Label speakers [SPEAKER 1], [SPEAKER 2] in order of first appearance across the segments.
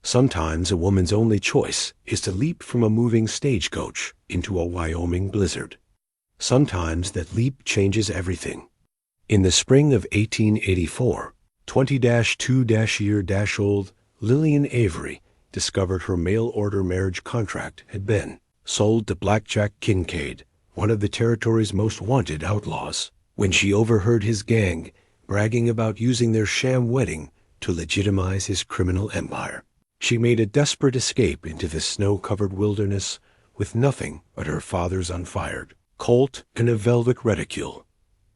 [SPEAKER 1] Sometimes a woman's only choice is to leap from a moving stagecoach into a Wyoming blizzard. Sometimes that leap changes everything. In the spring of 1884, 20-2-year-old Lillian Avery discovered her mail-order marriage contract had been sold to Black Jack Kincaid, one of the territory's most wanted outlaws, when she overheard his gang bragging about using their sham wedding to legitimize his criminal empire. She made a desperate escape into the snow-covered wilderness with nothing but her father's unfired Colt and a velvet reticule.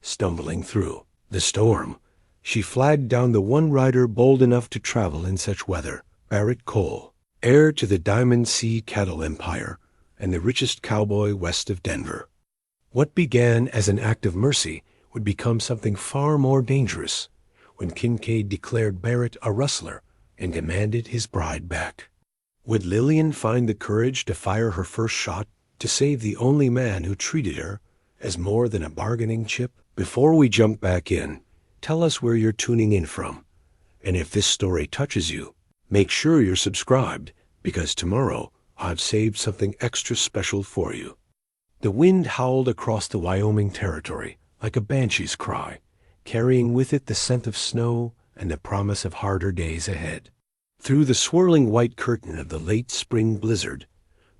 [SPEAKER 1] Stumbling through the storm, she flagged down the one rider bold enough to travel in such weather, Barrett Cole, heir to the Diamond Sea cattle empire and the richest cowboy west of Denver. What began as an act of mercy would become something far more dangerous when Kincaid declared Barrett a rustler and demanded his bride back. Would Lillian find the courage to fire her first shot to save the only man who treated her as more than a bargaining chip? Before we jump back in, tell us where you're tuning in from. And if this story touches you, make sure you're subscribed, because tomorrow I've saved something extra special for you. The wind howled across the Wyoming territory like a banshee's cry, carrying with it the scent of snow and the promise of harder days ahead. Through the swirling white curtain of the late spring blizzard,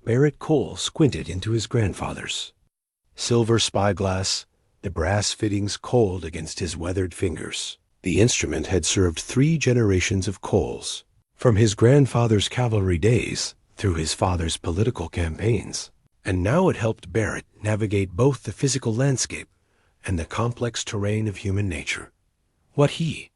[SPEAKER 1] Barrett Cole squinted into his grandfather's silver spyglass, the brass fittings cold against his weathered fingers. The instrument had served 3 generations of Coles, from his grandfather's cavalry days through his father's political campaigns, and now it helped Barrett navigate both the physical landscape and the complex terrain of human nature. What he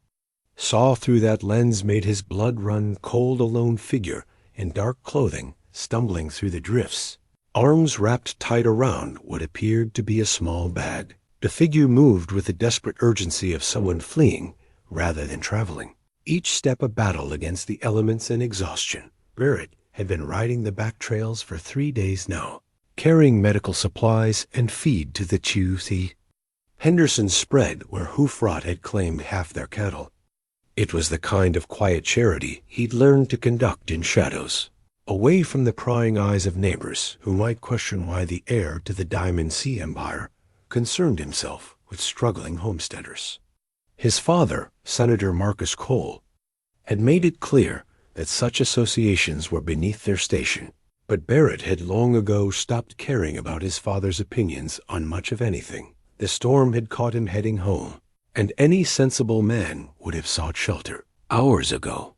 [SPEAKER 1] saw through that lens made his blood run cold. A lone figure in dark clothing stumbling through the drifts, arms wrapped tight around what appeared to be a small bag. The figure moved with the desperate urgency of someone fleeing rather than traveling, each step a battle against the elements and exhaustion. Barrett had been riding the back trails for 3 days now, carrying medical supplies and feed to the Sioux Henderson spread where hoof rot had claimed half their cattle. It was the kind of quiet charity he'd learned to conduct in shadows, away from the prying eyes of neighbors who might question why the heir to the Diamond Sea empire concerned himself with struggling homesteaders. His father, Senator Marcus Cole, had made it clear that such associations were beneath their station, but Barrett had long ago stopped caring about his father's opinions on much of anything. The storm had caught him heading home, and any sensible man would have sought shelter hours ago.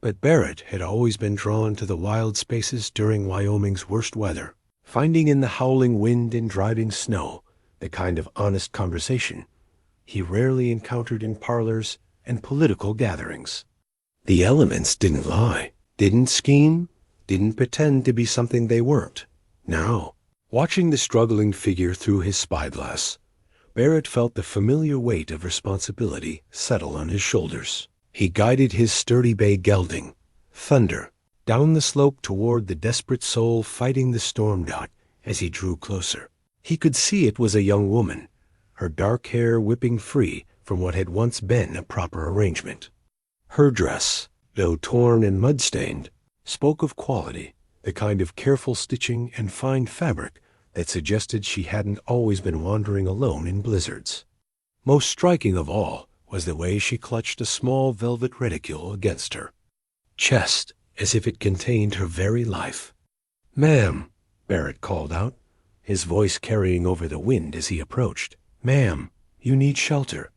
[SPEAKER 1] But Barrett had always been drawn to the wild spaces during Wyoming's worst weather, finding in the howling wind and driving snow the kind of honest conversation he rarely encountered in parlors and political gatherings. The elements didn't lie, didn't scheme, didn't pretend to be something they weren't. Now, watching the struggling figure through his spyglass, Barrett felt the familiar weight of responsibility settle on his shoulders. He guided his sturdy bay gelding, Thunder, down the slope toward the desperate soul fighting the storm dot as he drew closer. He could see it was a young woman, her dark hair whipping free from what had once been a proper arrangement. Her dress, though torn and mud-stained, spoke of quality, the kind of careful stitching and fine fabric that suggested she hadn't always been wandering alone in blizzards. Most striking of all was the way she clutched a small velvet reticule against her chest, as if it contained her very life. "Ma'am," Barrett called out, his voice carrying over the wind as he approached. "Ma'am, you need shelter."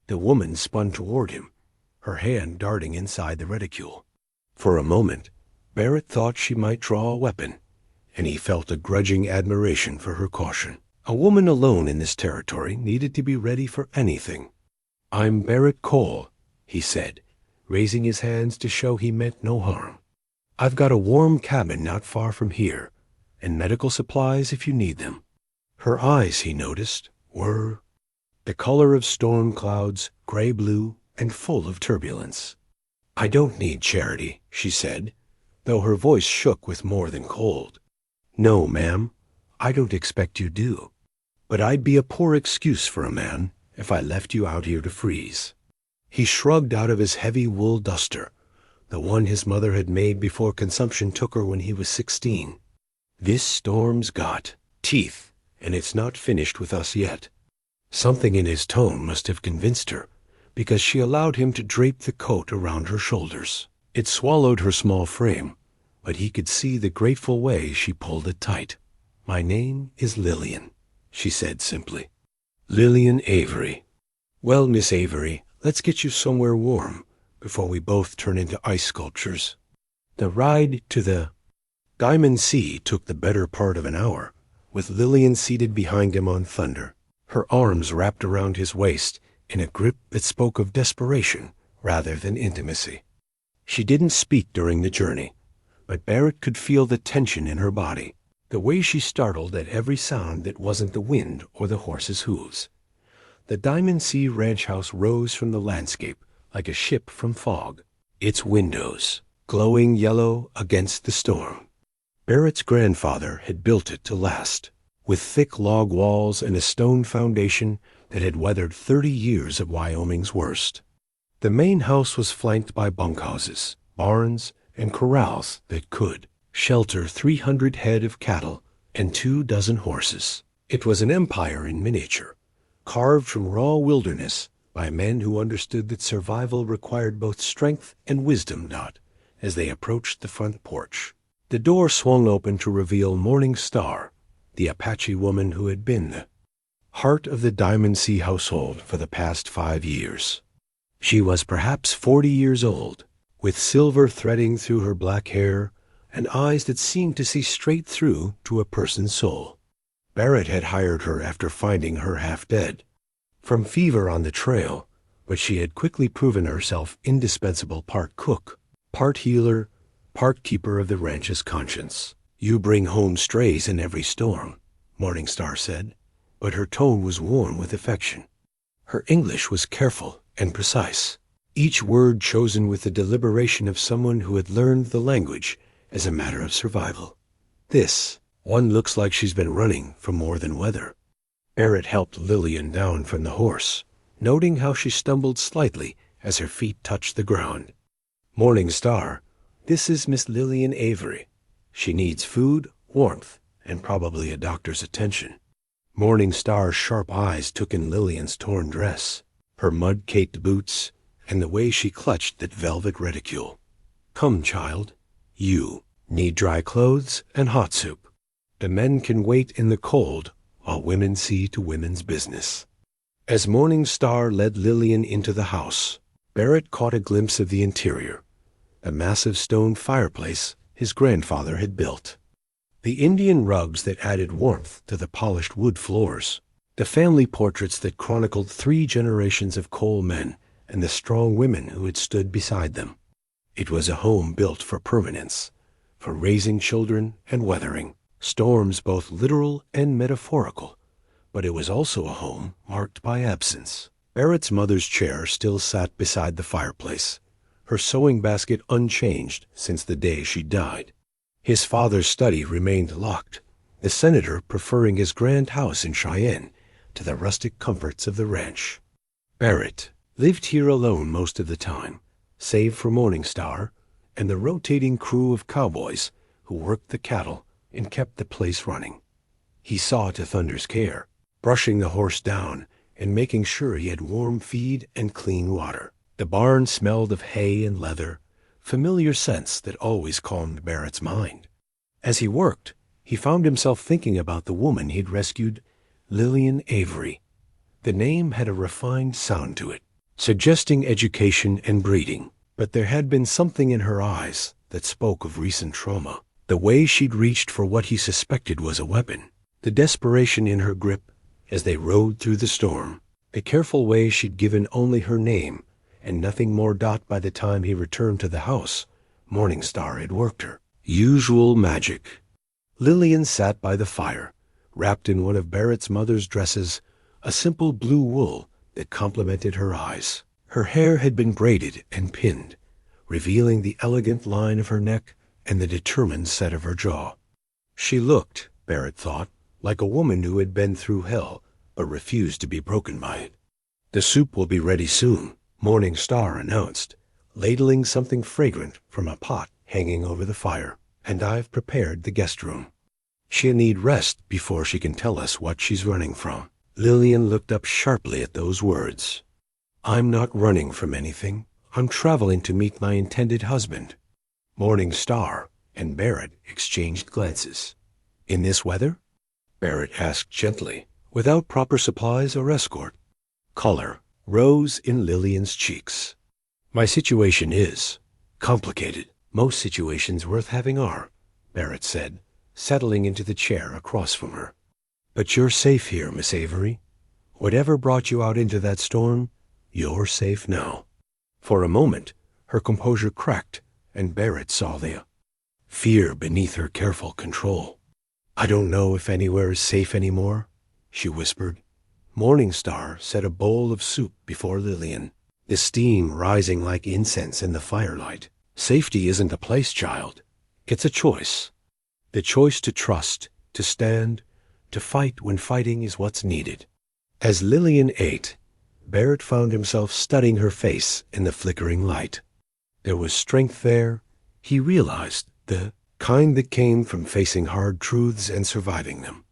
[SPEAKER 1] The woman spun toward him, her hand darting inside the reticule. For a moment, Barrett thought she might draw a weapon, and he felt a grudging admiration for her caution. A woman alone in this territory needed to be ready for anything. "I'm Barrett Cole," he said, raising his hands to show he meant no harm. "I've got a warm cabin not far from here, and medical supplies if you need them." Her eyes, he noticed, were the color of storm clouds, gray-blue, and full of turbulence. "I don't need charity," she said, though her voice shook with more than cold. "No, ma'am, I don't expect you do. But I'd be a poor excuse for a man if I left you out here to freeze." He shrugged out of his heavy wool duster, the one his mother had made before consumption took her when he was 16. "This storm's got teeth, and it's not finished with us yet." Something in his tone must have convinced her, because she allowed him to drape the coat around her shoulders. It swallowed her small frame, but he could see the grateful way she pulled it tight. "My name is Lillian," she said simply. "Lillian Avery." "Well, Miss Avery, let's get you somewhere warm before we both turn into ice sculptures." The ride to the Diamond Sea took the better part of an hour, with Lillian seated behind him on Thunder, her arms wrapped around his waist in a grip that spoke of desperation rather than intimacy. She didn't speak during the journey, but Barrett could feel the tension in her body, the way she startled at every sound that wasn't the wind or the horse's hooves. The Diamond Sea ranch house rose from the landscape like a ship from fog, its windows glowing yellow against the storm. Barrett's grandfather had built it to last, with thick log walls and a stone foundation that had weathered 30 years of Wyoming's worst. The main house was flanked by bunkhouses, barns, and corrals that could shelter 300 head of cattle and 24 horses. It was an empire in miniature, carved from raw wilderness by men who understood that survival required both strength and wisdom. As they approached the front porch, the door swung open to reveal Morning Star, the Apache woman who had been the heart of the Diamond Sea household for the past 5 years. She was perhaps 40 years old, with silver threading through her black hair and eyes that seemed to see straight through to a person's soul. Barrett had hired her after finding her half dead from fever on the trail, but she had quickly proven herself indispensable, part cook, part healer, part keeper of the ranch's conscience. "You bring home strays in every storm," Morning Star said, but her tone was warm with affection. Her English was careful and precise, each word chosen with the deliberation of someone who had learned the language as a matter of survival. "This one looks like she's been running for more than weather." Barrett helped Lillian down from the horse, noting how she stumbled slightly as her feet touched the ground. "Morning Star, this is Miss Lillian Avery. She needs food, warmth, and probably a doctor's attention." Morning Star's sharp eyes took in Lillian's torn dress, her mud-caked boots, and the way she clutched that velvet reticule. "Come, child. You need dry clothes and hot soup. The men can wait in the cold while women see to women's business." As Morning Star led Lillian into the house, Barrett caught a glimpse of the interior, a massive stone fireplace his grandfather had built, the Indian rugs that added warmth to the polished wood floors, the family portraits that chronicled 3 generations of Cole men and the strong women who had stood beside them. It was a home built for permanence, for raising children and weathering storms both literal and metaphorical, but it was also a home marked by absence. Barrett's mother's chair still sat beside the fireplace, her sewing basket unchanged since the day she died. His father's study remained locked, the senator preferring his grand house in Cheyenne to the rustic comforts of the ranch. Barrett lived here alone most of the time, save for Morning Star and the rotating crew of cowboys who worked the cattle and kept the place running. He saw to Thunder's care, brushing the horse down and making sure he had warm feed and clean water. The barn smelled of hay and leather, familiar scents that always calmed Barrett's mind. As he worked, he found himself thinking about the woman he'd rescued, Lillian Avery. The name had a refined sound to it, suggesting education and breeding, but there had been something in her eyes that spoke of recent trauma. The way she'd reached for what he suspected was a weapon, the desperation in her grip as they rode through the storm, the careful way she'd given only her name and nothing more. By the time he returned to the house, Morning Star had worked her. Usual magic. Lillian sat by the fire, wrapped in one of Barrett's mother's dresses, a simple blue wool that complemented her eyes. Her hair had been braided and pinned, revealing the elegant line of her neck and the determined set of her jaw. She looked, Barrett thought, like a woman who had been through hell but refused to be broken by it. "The soup will be ready soon," Morning Star announced, ladling something fragrant from a pot hanging over the fire. "And I've prepared the guest room. She'll need rest before she can tell us what she's running from." Lillian looked up sharply at those words. "I'm not running from anything. I'm traveling to meet my intended husband." Morning Star and Barrett exchanged glances. "In this weather?" Barrett asked gently, "without proper supplies or escort?" Color rose in Lillian's cheeks. "My situation is complicated. Most situations worth having are," Barrett said, settling into the chair across from her. "But you're safe here, Miss Avery. Whatever brought you out into that storm, you're safe now." For a moment, her composure cracked, and Barrett saw the fear beneath her careful control. "I don't know if anywhere is safe anymore," she whispered. Morning Star set a bowl of soup before Lillian, the steam rising like incense in the firelight. "Safety isn't a place, child. It's a choice. The choice to trust, to stand, to fight when fighting is what's needed." As Lillian ate, Barrett found himself studying her face in the flickering light. There was strength there, he realized, the kind that came from facing hard truths and surviving them.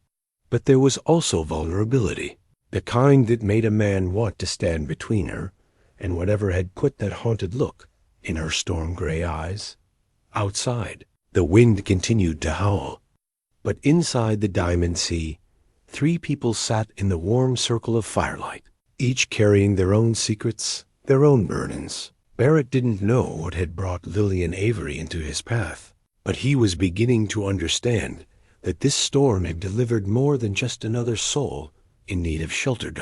[SPEAKER 1] But there was also vulnerability, the kind that made a man want to stand between her and whatever had put that haunted look in her storm-gray eyes. Outside, the wind continued to howl. But inside the Diamond Sea, 3 people sat in the warm circle of firelight, each carrying their own secrets, their own burdens. Barrett didn't know what had brought Lillian Avery into his path, but he was beginning to understand that this storm had delivered more than just another soul in need of shelter.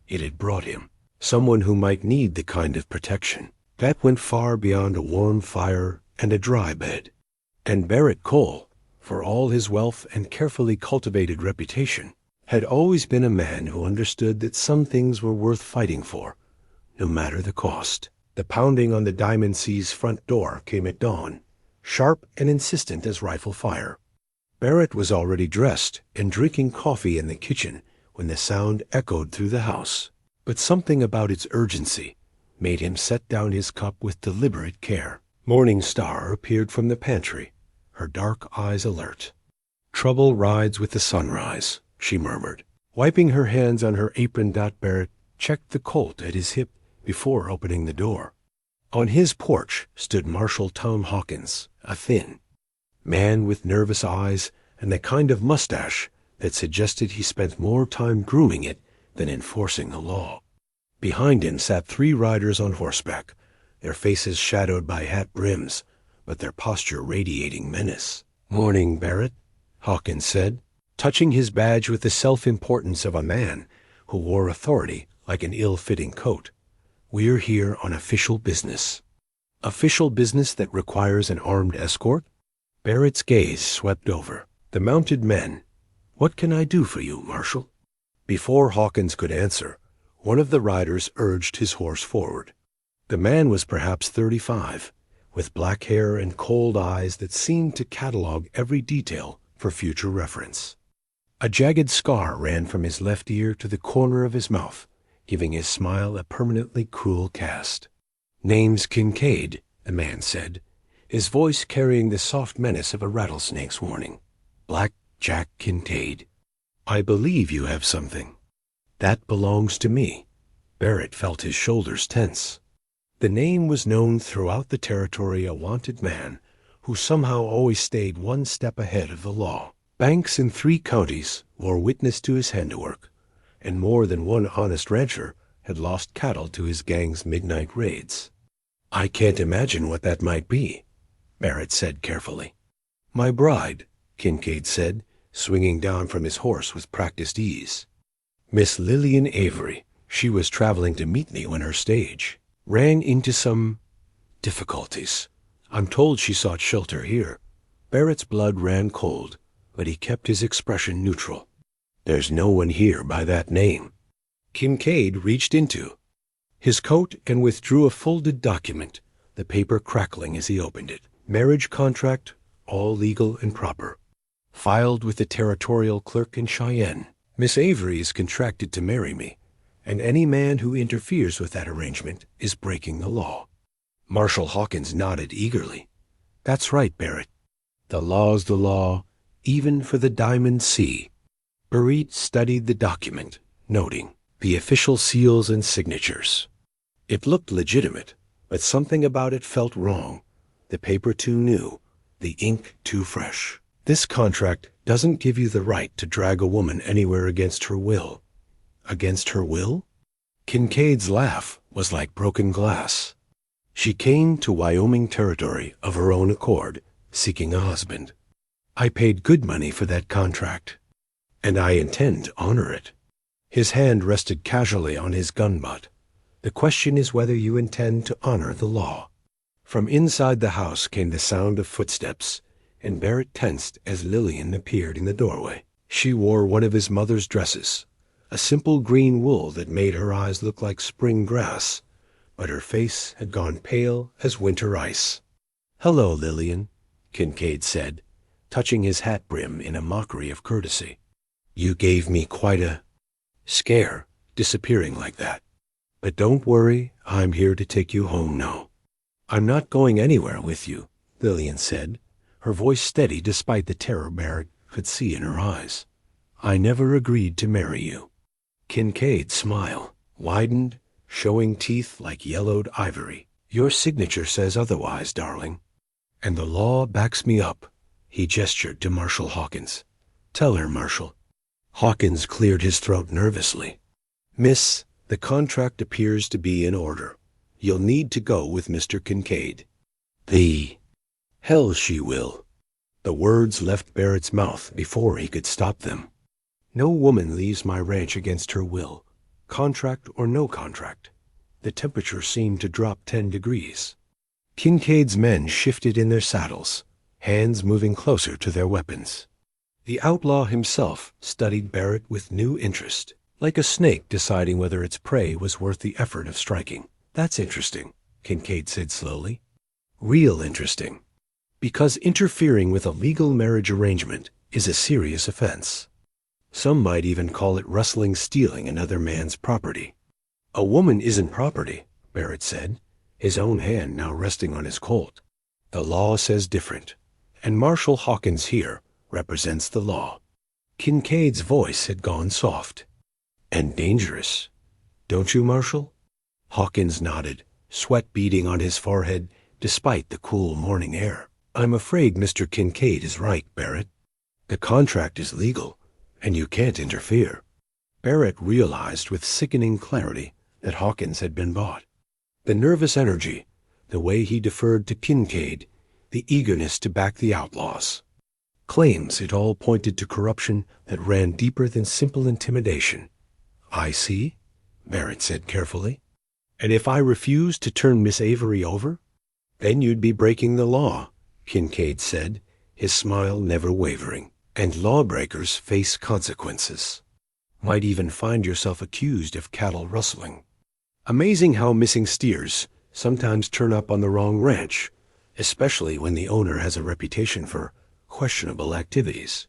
[SPEAKER 1] It had brought him someone who might need the kind of protection that went far beyond a warm fire and a dry bed. And Barrett Cole, for all his wealth and carefully cultivated reputation, had always been a man who understood that some things were worth fighting for, no matter the cost. The pounding on the Diamond Sea's front door came at dawn, sharp and insistent as rifle fire. Barrett was already dressed and drinking coffee in the kitchen when the sound echoed through the house, but something about its urgency made him set down his cup with deliberate care. Morning Star appeared from the pantry, her dark eyes alert. "Trouble rides with the sunrise," she murmured. Wiping her hands on her apron, Barrett checked the Colt at his hip before opening the door. On his porch stood Marshal Tom Hawkins, a thin man with nervous eyes and the kind of mustache that suggested he spent more time grooming it than enforcing the law. Behind him sat 3 riders on horseback, their faces shadowed by hat brims, but their posture radiating menace. "Morning, Barrett," Hawkins said, touching his badge with the self-importance of a man who wore authority like an ill-fitting coat. "We're here on official business." "Official business that requires an armed escort?" Barrett's gaze swept over the mounted men. "What can I do for you, Marshal?" Before Hawkins could answer, one of the riders urged his horse forward. The man was perhaps 35, with black hair and cold eyes that seemed to catalog every detail for future reference. A jagged scar ran from his left ear to the corner of his mouth, giving his smile a permanently cruel cast. "Name's Kincaid," the man said, his voice carrying the soft menace of a rattlesnake's warning. "Black Jack Kincaid. I believe you have something." "That belongs to me." Barrett felt his shoulders tense. The name was known throughout the territory, a wanted man who somehow always stayed one step ahead of the law. Banks in 3 counties bore witness to his handiwork, and more than one honest rancher had lost cattle to his gang's midnight raids. "I can't imagine what that might be," Barrett said carefully. "My bride," Kincaid said, swinging down from his horse with practiced ease. "Miss Lillian Avery. She was traveling to meet me when her stage ran into some difficulties. I'm told she sought shelter here." Barrett's blood ran cold, but he kept his expression neutral. "There's no one here by that name." Kincaid reached into his coat and withdrew a folded document, the paper crackling as he opened it. "Marriage contract, all legal and proper. Filed with the territorial clerk in Cheyenne. Miss Avery is contracted to marry me, and any man who interferes with that arrangement is breaking the law." Marshal Hawkins nodded eagerly. That's right, Barrett. The law's the law, even for the Diamond Sea. Barrett studied the document, noting the official seals and signatures. It looked legitimate, but something about it felt wrong. The paper too new, the ink too fresh. This contract doesn't give you the right to drag a woman anywhere against her will. Against her will? Kincaid's laugh was like broken glass. She came to Wyoming territory of her own accord, seeking a husband. I paid good money for that contract, and I intend to honor it. His hand rested casually on his gun butt. The question is whether you intend to honor the law. From inside the house came the sound of footsteps, and Barrett tensed as Lillian appeared in the doorway. She wore one of his mother's dresses, a simple green wool that made her eyes look like spring grass, but her face had gone pale as winter ice. "Hello, Lillian," Kincaid said, touching his hat brim in a mockery of courtesy. "You gave me quite a scare, disappearing like that. But don't worry, I'm here to take you home now." "I'm not going anywhere with you," Lillian said, her voice steady despite the terror Barrett could see in her eyes. "I never agreed to marry you." Kincaid's smile widened, showing teeth like yellowed ivory. "Your signature says otherwise, darling. And the law backs me up." He gestured to Marshal Hawkins. "Tell her, Marshal." Hawkins cleared his throat nervously. "Miss, the contract appears to be in order. You'll need to go with Mr. Kincaid." "The hell she will." The words left Barrett's mouth before he could stop them. "No woman leaves my ranch against her will, contract or no contract." The temperature seemed to drop 10 degrees. Kincaid's men shifted in their saddles, hands moving closer to their weapons. The outlaw himself studied Barrett with new interest, like a snake deciding whether its prey was worth the effort of striking. "That's interesting," Kincaid said slowly. "Real interesting. Because interfering with a legal marriage arrangement is a serious offense. Some might even call it rustling stealing another man's property." "A woman isn't property," Barrett said, his own hand now resting on his Colt. "The law says different, and Marshal Hawkins here represents the law." Kincaid's voice had gone soft. "And dangerous. Don't you, Marshal?" Hawkins nodded, sweat beading on his forehead despite the cool morning air. "I'm afraid Mr. Kincaid is right, Barrett. The contract is legal, and you can't interfere." Barrett realized with sickening clarity that Hawkins had been bought. The nervous energy, the way he deferred to Kincaid, the eagerness to back the outlaws. Claims it all pointed to corruption that ran deeper than simple intimidation. "I see," Barrett said carefully. "And if I refuse to turn Miss Avery over?" "Then you'd be breaking the law," Kincaid said, his smile never wavering. "And lawbreakers face consequences. Might even find yourself accused of cattle rustling." Amazing how missing steers sometimes turn up on the wrong ranch, especially when the owner has a reputation for questionable activities.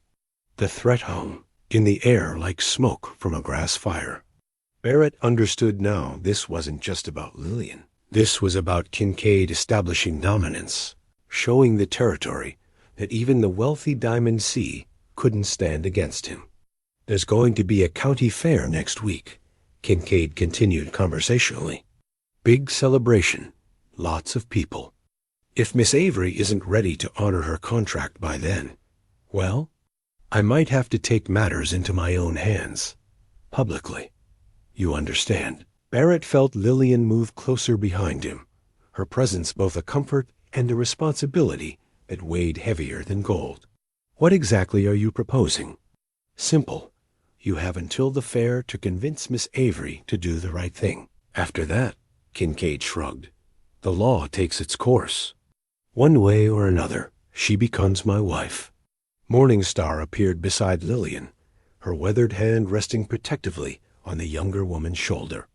[SPEAKER 1] The threat hung in the air like smoke from a grass fire. Barrett understood now this wasn't just about Lillian. This was about Kincaid establishing dominance, showing the territory that even the wealthy Diamond Sea couldn't stand against him. "There's going to be a county fair next week," Kincaid continued conversationally. "Big celebration, lots of people. If Miss Avery isn't ready to honor her contract by then, well, I might have to take matters into my own hands, publicly. You understand?" Barrett felt Lillian move closer behind him, her presence both a comfort and a responsibility that weighed heavier than gold. "What exactly are you proposing?" "Simple. You have until the fair to convince Miss Avery to do the right thing. After that," Kincaid shrugged, "the law takes its course. One way or another, she becomes my wife." Morning Star appeared beside Lillian, her weathered hand resting protectively on the younger woman's shoulder.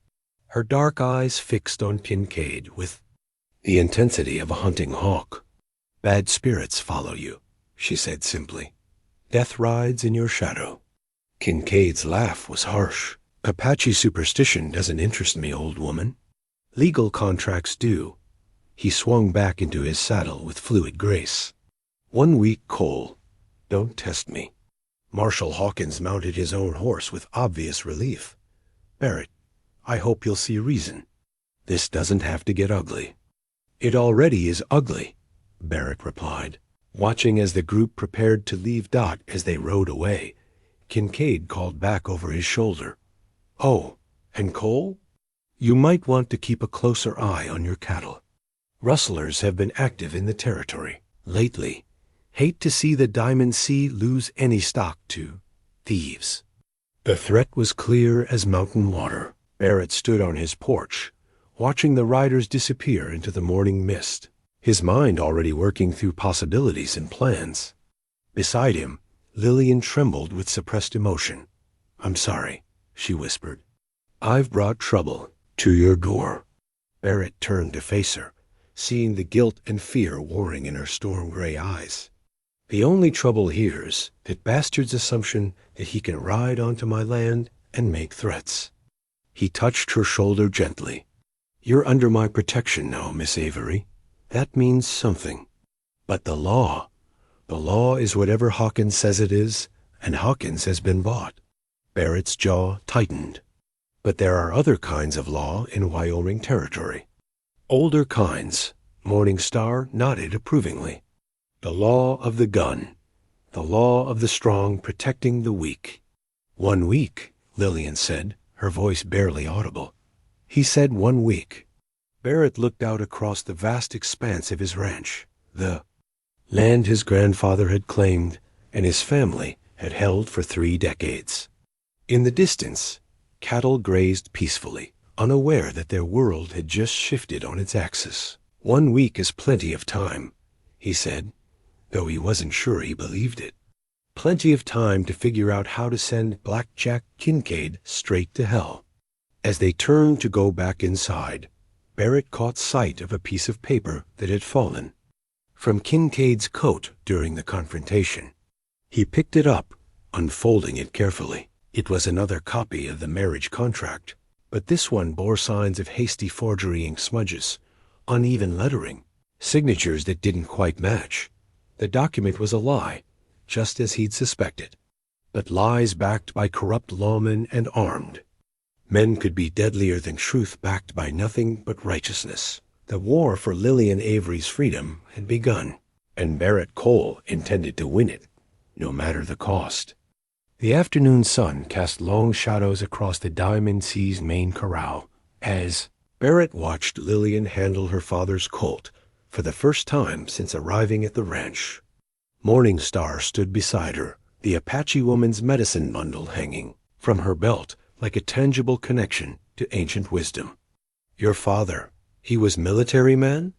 [SPEAKER 1] Her dark eyes fixed on Kincaid with the intensity of a hunting hawk. "Bad spirits follow you," she said simply. "Death rides in your shadow." Kincaid's laugh was harsh. "Apache superstition doesn't interest me, old woman. Legal contracts do. He swung back into his saddle with fluid grace. 1 week, Cole. Don't test me. Marshal Hawkins mounted his own horse with obvious relief. Barrett, I hope you'll see reason. This doesn't have to get ugly. It already is ugly, Barrett replied. Watching as the group prepared to leave Dot as they rode away, Kincaid called back over his shoulder. Oh, and Cole? You might want to keep a closer eye on your cattle. Rustlers have been active in the territory lately. Hate to see the Diamond Sea lose any stock to thieves. The threat was clear as mountain water. Barrett stood on his porch, watching the riders disappear into the morning mist, his mind already working through possibilities and plans. Beside him, Lillian trembled with suppressed emotion. I'm sorry, she whispered. I've brought trouble to your door. Barrett turned to face her, seeing the guilt and fear warring in her storm-gray eyes. The only trouble here's that bastard's assumption that he can ride onto my land and make threats. He touched her shoulder gently. You're under my protection now, Miss Avery. That means something. But the law is whatever Hawkins says it is, and Hawkins has been bought. Barrett's jaw tightened. But there are other kinds of law in Wyoming territory. Older kinds. Morningstar nodded approvingly. The law of the gun. The law of the strong protecting the weak. 1 week, Lillian said, her voice barely audible. He said 1 week. Barrett looked out across the vast expanse of his ranch, the land his grandfather had claimed and his family had held for 3 decades. In the distance, cattle grazed peacefully, unaware that their world had just shifted on its axis. 1 week is plenty of time, he said, though he wasn't sure he believed it. Plenty of time to figure out how to send Black Jack Kincaid straight to hell. As they turned to go back inside, Barrett caught sight of a piece of paper that had fallen from Kincaid's coat during the confrontation. He picked it up, unfolding it carefully. It was another copy of the marriage contract, but this one bore signs of hasty forgery ink smudges, uneven lettering, signatures that didn't quite match. The document was a lie, just as he'd suspected, but lies backed by corrupt lawmen and armed. Men could be deadlier than truth backed by nothing but righteousness. The war for Lillian Avery's freedom had begun, and Barrett Cole intended to win it, no matter the cost. The afternoon sun cast long shadows across the Diamond Sea's main corral as Barrett watched Lillian handle her father's Colt for the first time since arriving at the ranch. Morningstar stood beside her, the Apache woman's medicine bundle hanging from her belt like a tangible connection to ancient wisdom. Your father, he was military man?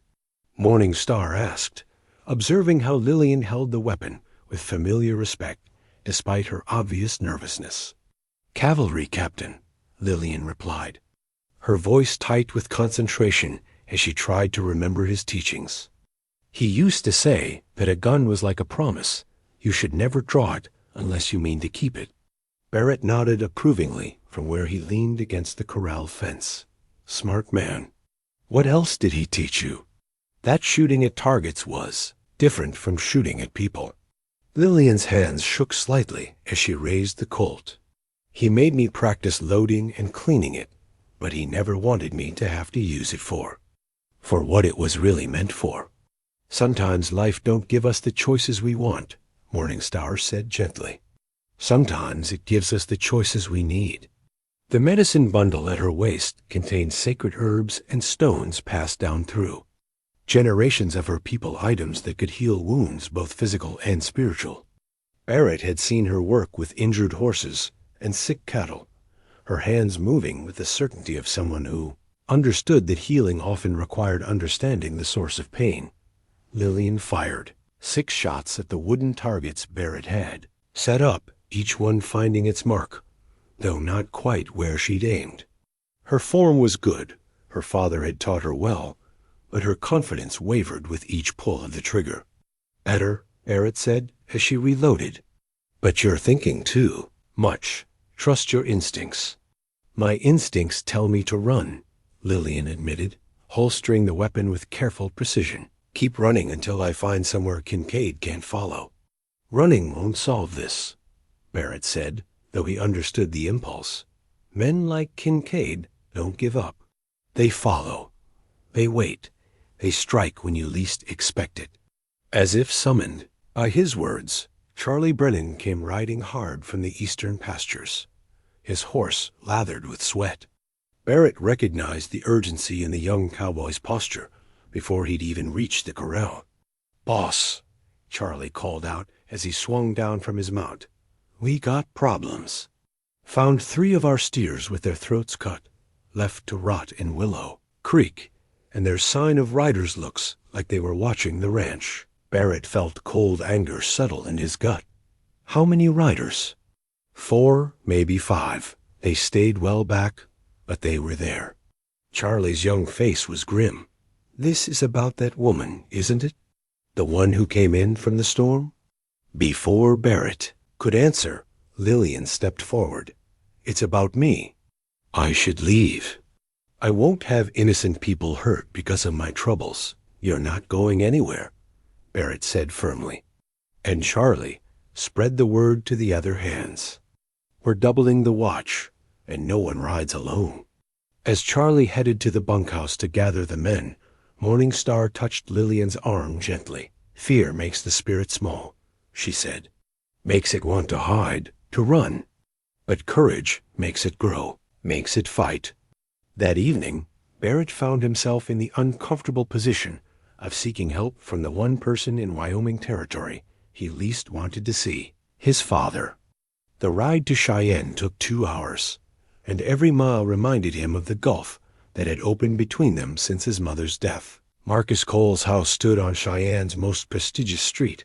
[SPEAKER 1] Morningstar asked, observing how Lillian held the weapon with familiar respect despite her obvious nervousness. Cavalry captain, Lillian replied, her voice tight with concentration as she tried to remember his teachings. He used to say that a gun was like a promise. You should never draw it unless you mean to keep it. Barrett nodded approvingly from where he leaned against the corral fence. Smart man. What else did he teach you? That shooting at targets was different from shooting at people. Lillian's hands shook slightly as she raised the Colt. He made me practice loading and cleaning it, but he never wanted me to have to use it for what it was really meant for. Sometimes life don't give us the choices we want, Morningstar said gently. Sometimes it gives us the choices we need. The medicine bundle at her waist contained sacred herbs and stones passed down through generations of her people, items that could heal wounds, both physical and spiritual. Barrett had seen her work with injured horses and sick cattle, her hands moving with the certainty of someone who understood that healing often required understanding the source of pain. Lillian fired 6 shots at the wooden targets Barrett had set up, each one finding its mark, though not quite where she'd aimed. Her form was good. Her father had taught her well, but her confidence wavered with each pull of the trigger. Better, Barrett said as she reloaded. But you're thinking too much. Trust your instincts. My instincts tell me to run, Lillian admitted, holstering the weapon with careful precision. "Keep running until I find somewhere Kincaid can't follow." "Running won't solve this," Barrett said, though he understood the impulse. Men like Kincaid don't give up. They follow. They wait. They strike when you least expect it. As if summoned by his words, Charlie Brennan came riding hard from the eastern pastures, his horse lathered with sweat. Barrett recognized the urgency in the young cowboy's posture before he'd even reached the corral. "Boss," Charlie called out as he swung down from his mount, "we got problems. Found 3 of our steers with their throats cut, left to rot in Willow Creek, and their sign of riders looks like they were watching the ranch." Barrett felt cold anger settle in his gut. How many riders? 4, maybe 5. They stayed well back, but they were there. Charlie's young face was grim. "This is about that woman, isn't it? The one who came in from the storm?" Before Barrett could answer, Lillian stepped forward. "It's about me. I should leave. I won't have innocent people hurt because of my troubles." "You're not going anywhere," Barrett said firmly. And Charlie spread the word to the other hands. "We're doubling the watch, and no one rides alone." As Charlie headed to the bunkhouse to gather the men, Morning Star touched Lillian's arm gently. "Fear makes the spirit small," she said. "Makes it want to hide, to run. But courage makes it grow, makes it fight." That evening, Barrett found himself in the uncomfortable position of seeking help from the one person in Wyoming territory he least wanted to see, his father. The ride to Cheyenne took 2 hours, and every mile reminded him of the gulf that had opened between them since his mother's death. Marcus Cole's house stood on Cheyenne's most prestigious street,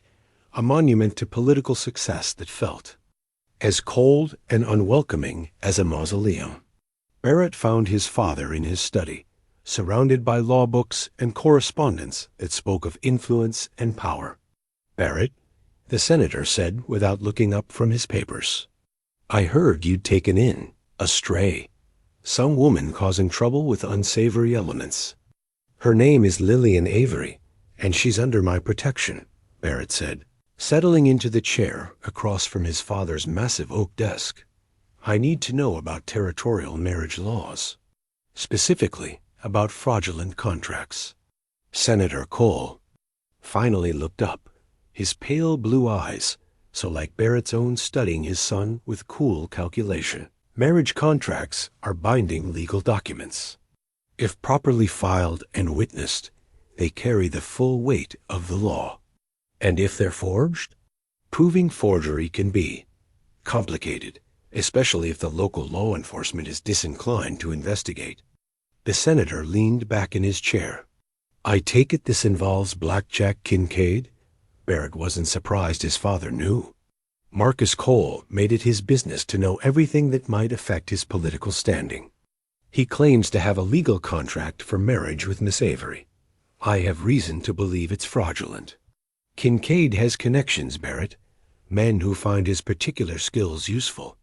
[SPEAKER 1] a monument to political success that felt as cold and unwelcoming as a mausoleum. Barrett found his father in his study, surrounded by law books and correspondence that spoke of influence and power. "Barrett," the senator said without looking up from his papers, "I heard you'd taken in a stray, some woman causing trouble with unsavory elements." "Her name is Lillian Avery, and she's under my protection," Barrett said, settling into the chair across from his father's massive oak desk. "I need to know about territorial marriage laws, specifically about fraudulent contracts." Senator Cole finally looked up, his pale blue eyes so like Barrett's own studying his son with cool calculation. "Marriage contracts are binding legal documents. If properly filed and witnessed, they carry the full weight of the law. And if they're forged? Proving forgery can be complicated, especially if the local law enforcement is disinclined to investigate." The senator leaned back in his chair. "I take it this involves Black Jack Kincaid?" Barrett wasn't surprised his father knew. Marcus Cole made it his business to know everything that might affect his political standing. "He claims to have a legal contract for marriage with Miss Avery. I have reason to believe it's fraudulent. Kincaid has connections, Barrett, men who find his particular skills useful.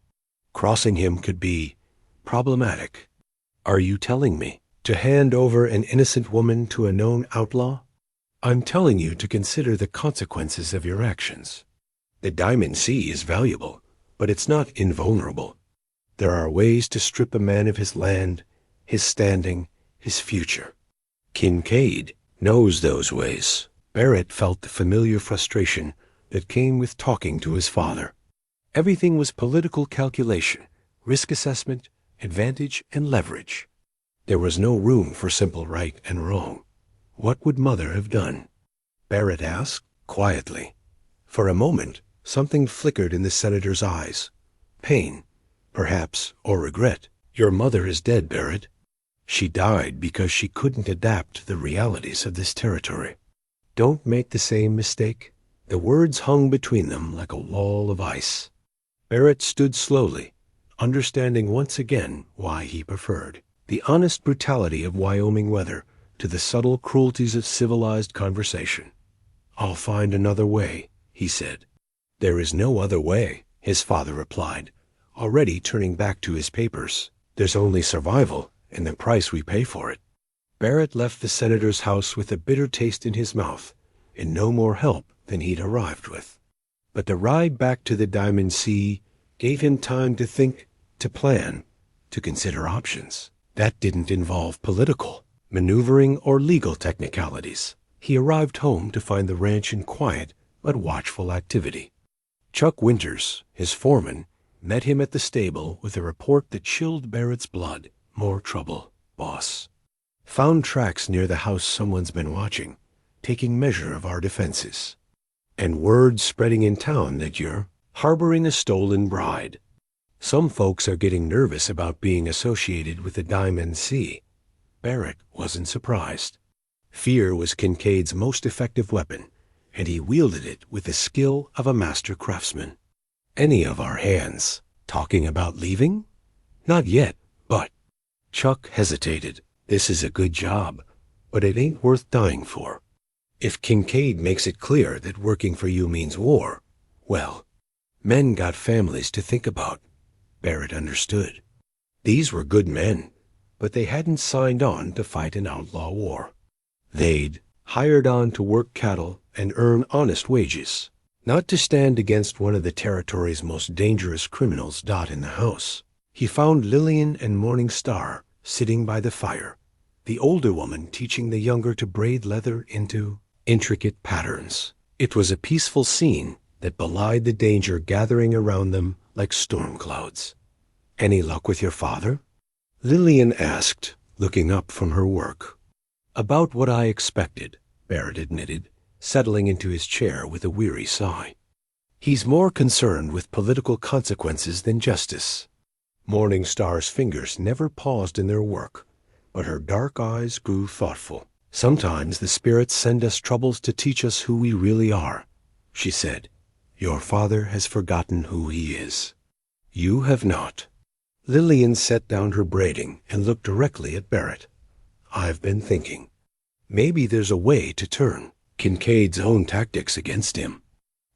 [SPEAKER 1] Crossing him could be problematic." "Are you telling me to hand over an innocent woman to a known outlaw?" "I'm telling you to consider the consequences of your actions. The Diamond Sea is valuable, but it's not invulnerable. There are ways to strip a man of his land, his standing, his future. Kincaid knows those ways." Barrett felt the familiar frustration that came with talking to his father. Everything was political calculation, risk assessment, advantage, and leverage. There was no room for simple right and wrong. What would Mother have done? Barrett asked quietly. For a moment, something flickered in the senator's eyes. Pain, perhaps, or regret. "Your mother is dead, Barrett. She died because she couldn't adapt to the realities of this territory. Don't make the same mistake." The words hung between them like a wall of ice. Barrett stood slowly, understanding once again why he preferred the honest brutality of Wyoming weather to the subtle cruelties of civilized conversation. "I'll find another way," he said. "There is no other way," his father replied, already turning back to his papers. "There's only survival and the price we pay for it." Barrett left the senator's house with a bitter taste in his mouth and no more help than he'd arrived with. But the ride back to the Diamond Sea gave him time to think, to plan, to consider options. That didn't involve political, maneuvering, or legal technicalities. He arrived home to find the ranch in quiet but watchful activity. Chuck Winters, his foreman, met him at the stable with a report that chilled Barrett's blood. More trouble, boss. Found tracks near the house someone's been watching, taking measure of our defenses. And word spreading in town that you're harboring a stolen bride. Some folks are getting nervous about being associated with the Diamond Sea. Barrett wasn't surprised. Fear was Kincaid's most effective weapon, and he wielded it with the skill of a master craftsman. Any of our hands talking about leaving? Not yet, but... Chuck hesitated. This is a good job, but it ain't worth dying for. If Kincaid makes it clear that working for you means war, well, men got families to think about. Barrett understood. These were good men, but they hadn't signed on to fight an outlaw war. They'd hired on to work cattle and earn honest wages, not to stand against one of the territory's most dangerous criminals. In the house, he found Lillian and Morning Star sitting by the fire, the older woman teaching the younger to braid leather into intricate patterns. It was a peaceful scene that belied the danger gathering around them like storm clouds. "Any luck with your father?" Lillian asked, looking up from her work. "About what I expected," Barrett admitted, settling into his chair with a weary sigh. "He's more concerned with political consequences than justice." Morning Star's fingers never paused in their work, but her dark eyes grew thoughtful. "Sometimes the spirits send us troubles to teach us who we really are," she said. "Your father has forgotten who he is. You have not." Lillian set down her braiding and looked directly at Barrett. "I've been thinking. Maybe there's a way to turn Kincaid's own tactics against him.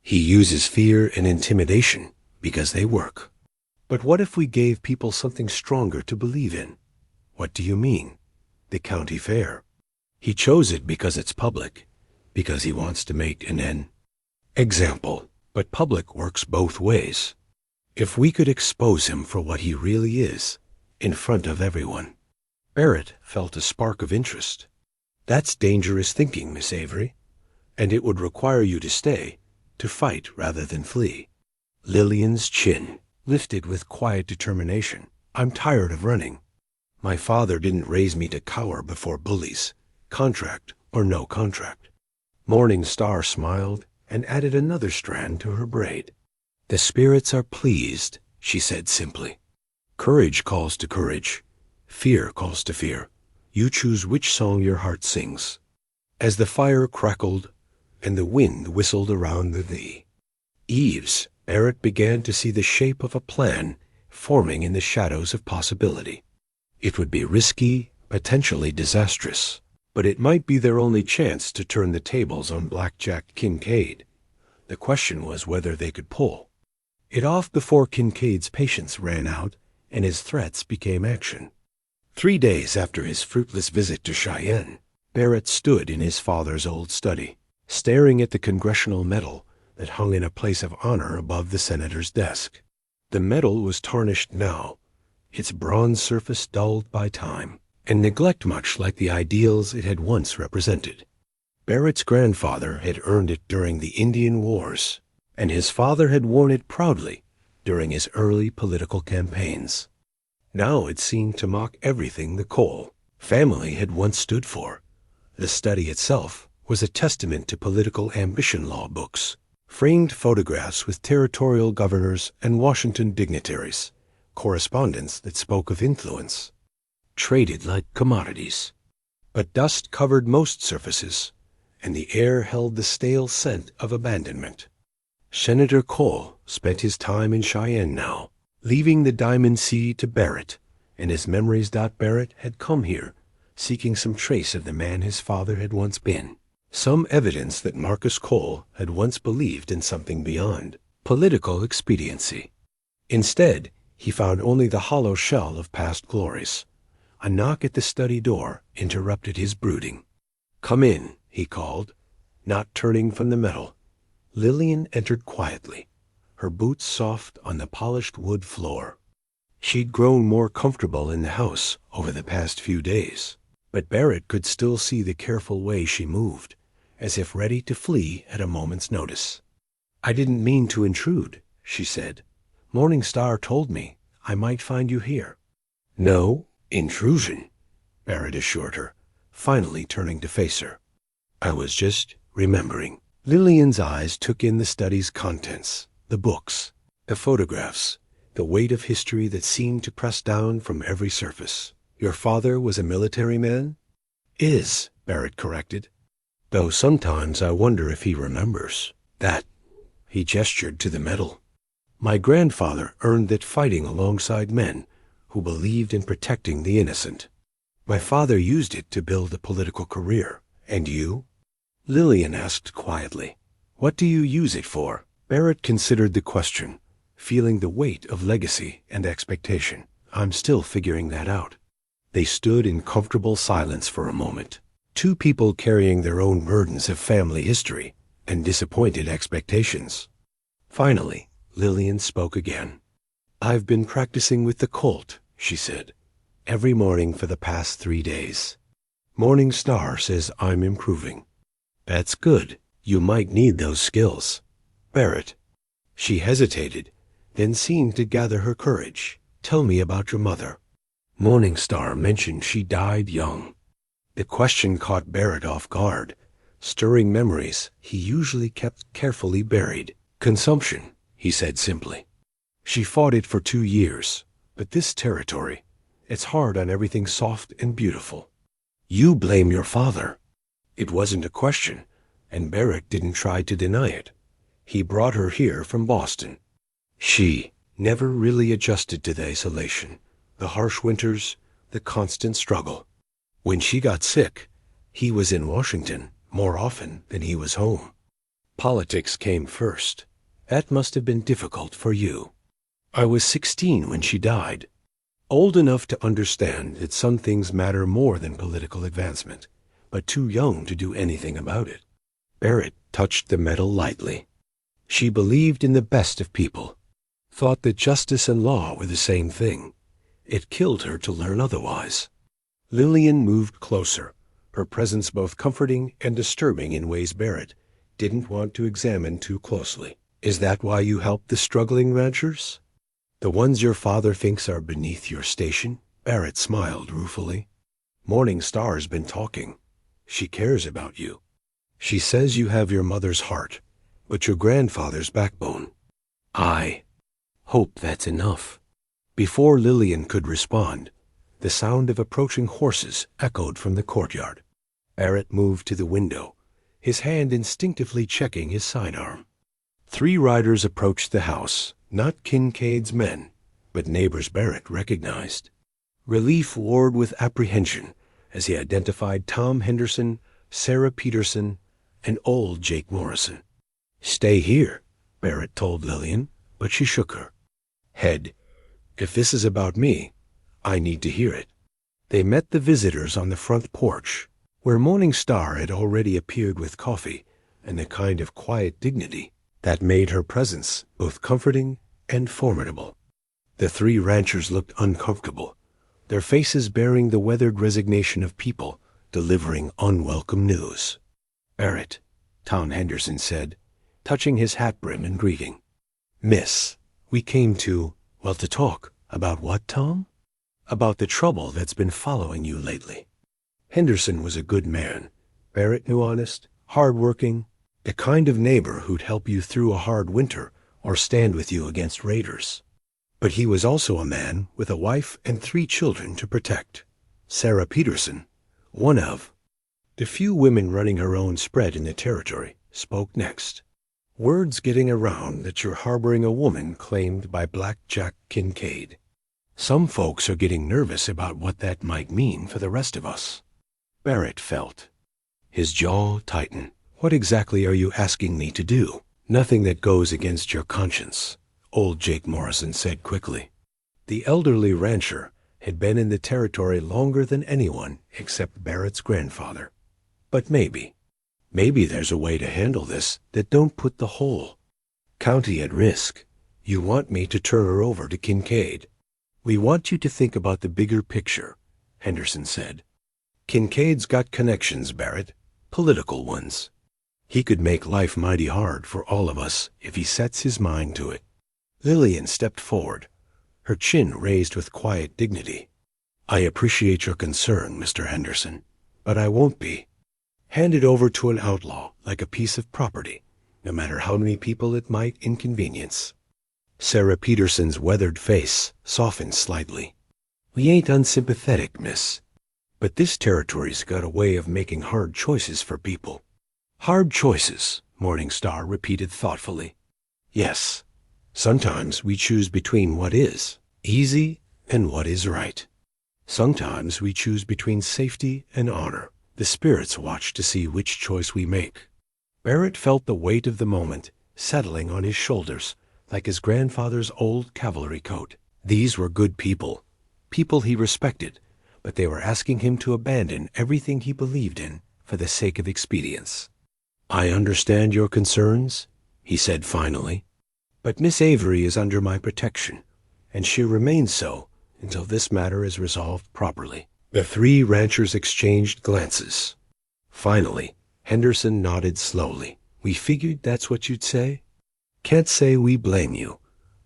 [SPEAKER 1] He uses fear and intimidation because they work. But what if we gave people something stronger to believe in?" "What do you mean?" "The county fair. He chose it because it's public, because he wants to make an example. But public works both ways. If we could expose him for what he really is, in front of everyone." Barrett felt a spark of interest. "That's dangerous thinking, Miss Avery, and it would require you to stay, to fight rather than flee." Lillian's chin lifted with quiet determination. "I'm tired of running. My father didn't raise me to cower before bullies, contract or no contract." Morning Star smiled and added another strand to her braid. "The spirits are pleased," she said simply. "Courage calls to courage. Fear calls to fear. You choose which song your heart sings." As the fire crackled and the wind whistled around the eaves, Barrett began to see the shape of a plan forming in the shadows of possibility. It would be risky, potentially disastrous, but it might be their only chance to turn the tables on Black Jack Kincaid. The question was whether they could pull it off before Kincaid's patience ran out and his threats became action. 3 days after his fruitless visit to Cheyenne, Barrett stood in his father's old study, staring at the congressional medal that hung in a place of honor above the senator's desk. The medal was tarnished now, its bronze surface dulled by time and neglect, much like the ideals it had once represented. Barrett's grandfather had earned it during the Indian Wars, and his father had worn it proudly during his early political campaigns. Now it seemed to mock everything the Cole family had once stood for. The study itself was a testament to political ambition law books, framed photographs with territorial governors and Washington dignitaries, correspondence that spoke of influence, traded like commodities. But dust covered most surfaces, and the air held the stale scent of abandonment. Senator Cole spent his time in Cheyenne now, leaving the Diamond Sea to Barrett, and his memories. Barrett had come here, seeking some trace of the man his father had once been, some evidence that Marcus Cole had once believed in something beyond political expediency. Instead, he found only the hollow shell of past glories, A knock at the study door interrupted his brooding. "Come in," he called, not turning from the metal. Lillian entered quietly, her boots soft on the polished wood floor. She'd grown more comfortable in the house over the past few days, but Barrett could still see the careful way she moved, as if ready to flee at a moment's notice. "I didn't mean to intrude," she said. "Morning Star told me I might find you here." "No intrusion," Barrett assured her, finally turning to face her. "I was just remembering." Lillian's eyes took in the study's contents, the books, the photographs, the weight of history that seemed to press down from every surface. "Your father was a military man?" "Is," Barrett corrected. "Though sometimes I wonder if he remembers that." He gestured to the medal. "My grandfather earned it fighting alongside men who believed in protecting the innocent. My father used it to build a political career. And you?" Lillian asked quietly. "What do you use it for?" Barrett considered the question, feeling the weight of legacy and expectation. "I'm still figuring that out." They stood in comfortable silence for a moment, two people carrying their own burdens of family history and disappointed expectations. Finally, Lillian spoke again. "I've been practicing with the Colt," she said, "every morning for the past 3 days. Morning Star says I'm improving." "That's good. You might need those skills." "Barrett." She hesitated, then seemed to gather her courage. "Tell me about your mother." Morning Star mentioned she died young. The question caught Barrett off guard, stirring memories he usually kept carefully buried. "Consumption," he said simply. "She fought it for 2 years, but this territory, it's hard on everything soft and beautiful." "You blame your father." It wasn't a question, and Barrett didn't try to deny it. He brought her here from Boston. She never really adjusted to the isolation, the harsh winters, the constant struggle. When she got sick, he was in Washington more often than he was home. Politics came first. That must have been difficult for you. "I was 16 when she died. Old enough to understand that some things matter more than political advancement, but too young to do anything about it." Barrett touched the medal lightly. "She believed in the best of people, thought that justice and law were the same thing. It killed her to learn otherwise." Lillian moved closer, her presence both comforting and disturbing in ways Barrett didn't want to examine too closely. "Is that why you help the struggling ranchers? The ones your father thinks are beneath your station?" Barrett smiled ruefully. "Morning Star's been talking. She cares about you. She says you have your mother's heart, but your grandfather's backbone. I hope that's enough." Before Lillian could respond, the sound of approaching horses echoed from the courtyard. Barrett moved to the window, his hand instinctively checking his sidearm. 3 riders approached the house, not Kincaid's men, but neighbors Barrett recognized. Relief warred with apprehension as he identified Tom Henderson, Sarah Peterson, and old Jake Morrison. "Stay here," Barrett told Lillian, but she shook her head. "If this is about me, I need to hear it." They met the visitors on the front porch, where Morning Star had already appeared with coffee and the kind of quiet dignity that made her presence both comforting and formidable. The 3 ranchers looked uncomfortable, their faces bearing the weathered resignation of people delivering unwelcome news. "Barrett," Tom Henderson said, touching his hat brim in greeting. "Miss, we came to talk." "About what, Tom?" "About the trouble that's been following you lately." Henderson was a good man, Barrett knew, honest, hard-working, the kind of neighbor who'd help you through a hard winter or stand with you against raiders. But he was also a man with a wife and 3 children to protect. Sarah Peterson, one of the few women running her own spread in the territory, spoke next. "Word's getting around that you're harboring a woman claimed by Black Jack Kincaid. Some folks are getting nervous about what that might mean for the rest of us." Barrett felt his jaw tighten. "What exactly are you asking me to do?" "Nothing that goes against your conscience," old Jake Morrison said quickly. The elderly rancher had been in the territory longer than anyone except Barrett's grandfather. But maybe there's a way to handle this that don't put the whole county at risk. You want me to turn her over to Kincaid. We want you to think about the bigger picture, Henderson said. Kincaid's got connections, Barrett, political ones. He could make life mighty hard for all of us if he sets his mind to it. Lillian stepped forward, her chin raised with quiet dignity. I appreciate your concern, Mr. Henderson, but I won't be handed over to an outlaw like a piece of property, no matter how many people it might inconvenience. Sarah Peterson's weathered face softened slightly. We ain't unsympathetic, miss, but this territory's got a way of making hard choices for people. Hard choices, Morningstar repeated thoughtfully. Yes, sometimes we choose between what is easy and what is right. Sometimes we choose between safety and honor. The spirits watch to see which choice we make. Barrett felt the weight of the moment settling on his shoulders like his grandfather's old cavalry coat. These were good people, people he respected, but they were asking him to abandon everything he believed in for the sake of expedience. I understand your concerns, he said finally, but Miss Avery is under my protection, and she remains so until this matter is resolved properly. The three ranchers exchanged glances. Finally, Henderson nodded slowly. We figured that's what you'd say. Can't say we blame you,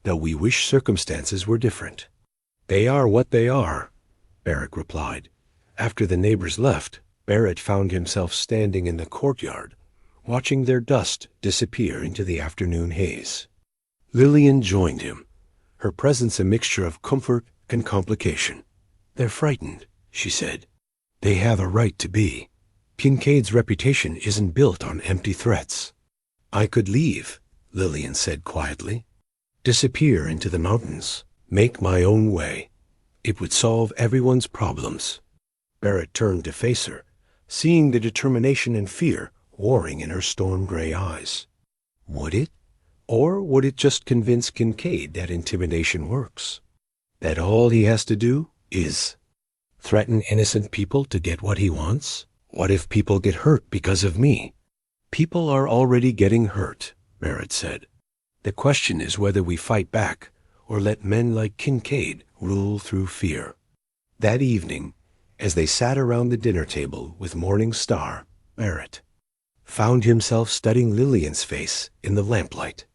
[SPEAKER 1] though we wish circumstances were different. They are what they are, Barrett replied. After the neighbors left, Barrett found himself standing in the courtyard, watching their dust disappear into the afternoon haze. Lillian joined him, her presence a mixture of comfort and complication. They're frightened, she said. They have a right to be. Kincaid's reputation isn't built on empty threats. I could leave, Lillian said quietly. Disappear into the mountains. Make my own way. It would solve everyone's problems. Barrett turned to face her, seeing the determination and fear warring in her storm-gray eyes. Would it? Or would it just convince Kincaid that intimidation works? That all he has to do is threaten innocent people to get what he wants? What if people get hurt because of me? People are already getting hurt, Barrett said. The question is whether we fight back or let men like Kincaid rule through fear. That evening, as they sat around the dinner table with Morningstar, Barrett found himself studying Lillian's face in the lamplight.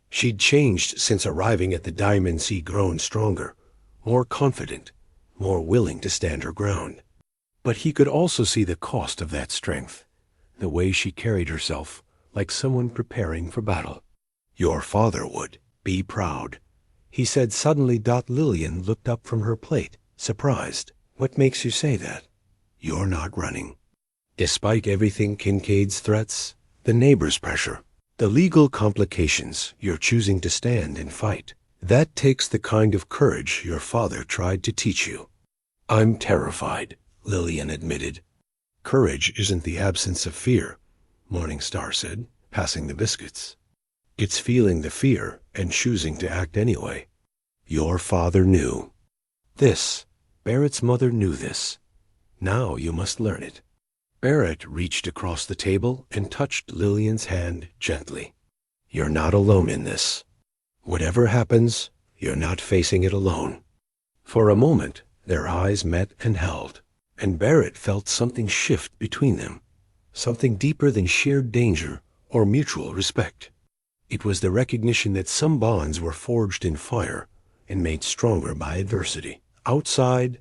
[SPEAKER 1] She'd changed since arriving at the Diamond Sea, grown stronger, more confident, more willing to stand her ground. But he could also see the cost of that strength, the way she carried herself like someone preparing for battle. Your father would be proud, he said suddenly. Lillian looked up from her plate, surprised. What makes you say that? You're not running. Despite everything, Kincaid's threats, the neighbors' pressure, the legal complications, you're choosing to stand and fight. That takes the kind of courage your father tried to teach you. I'm terrified, Lillian admitted. Courage isn't the absence of fear, Morningstar said, passing the biscuits. It's feeling the fear and choosing to act anyway. Your father knew this. Barrett's mother knew this. Now you must learn it. Barrett reached across the table and touched Lillian's hand gently. You're not alone in this. Whatever happens, you're not facing it alone. For a moment, their eyes met and held, and Barrett felt something shift between them, something deeper than shared danger or mutual respect. It was the recognition that some bonds were forged in fire and made stronger by adversity. Outside,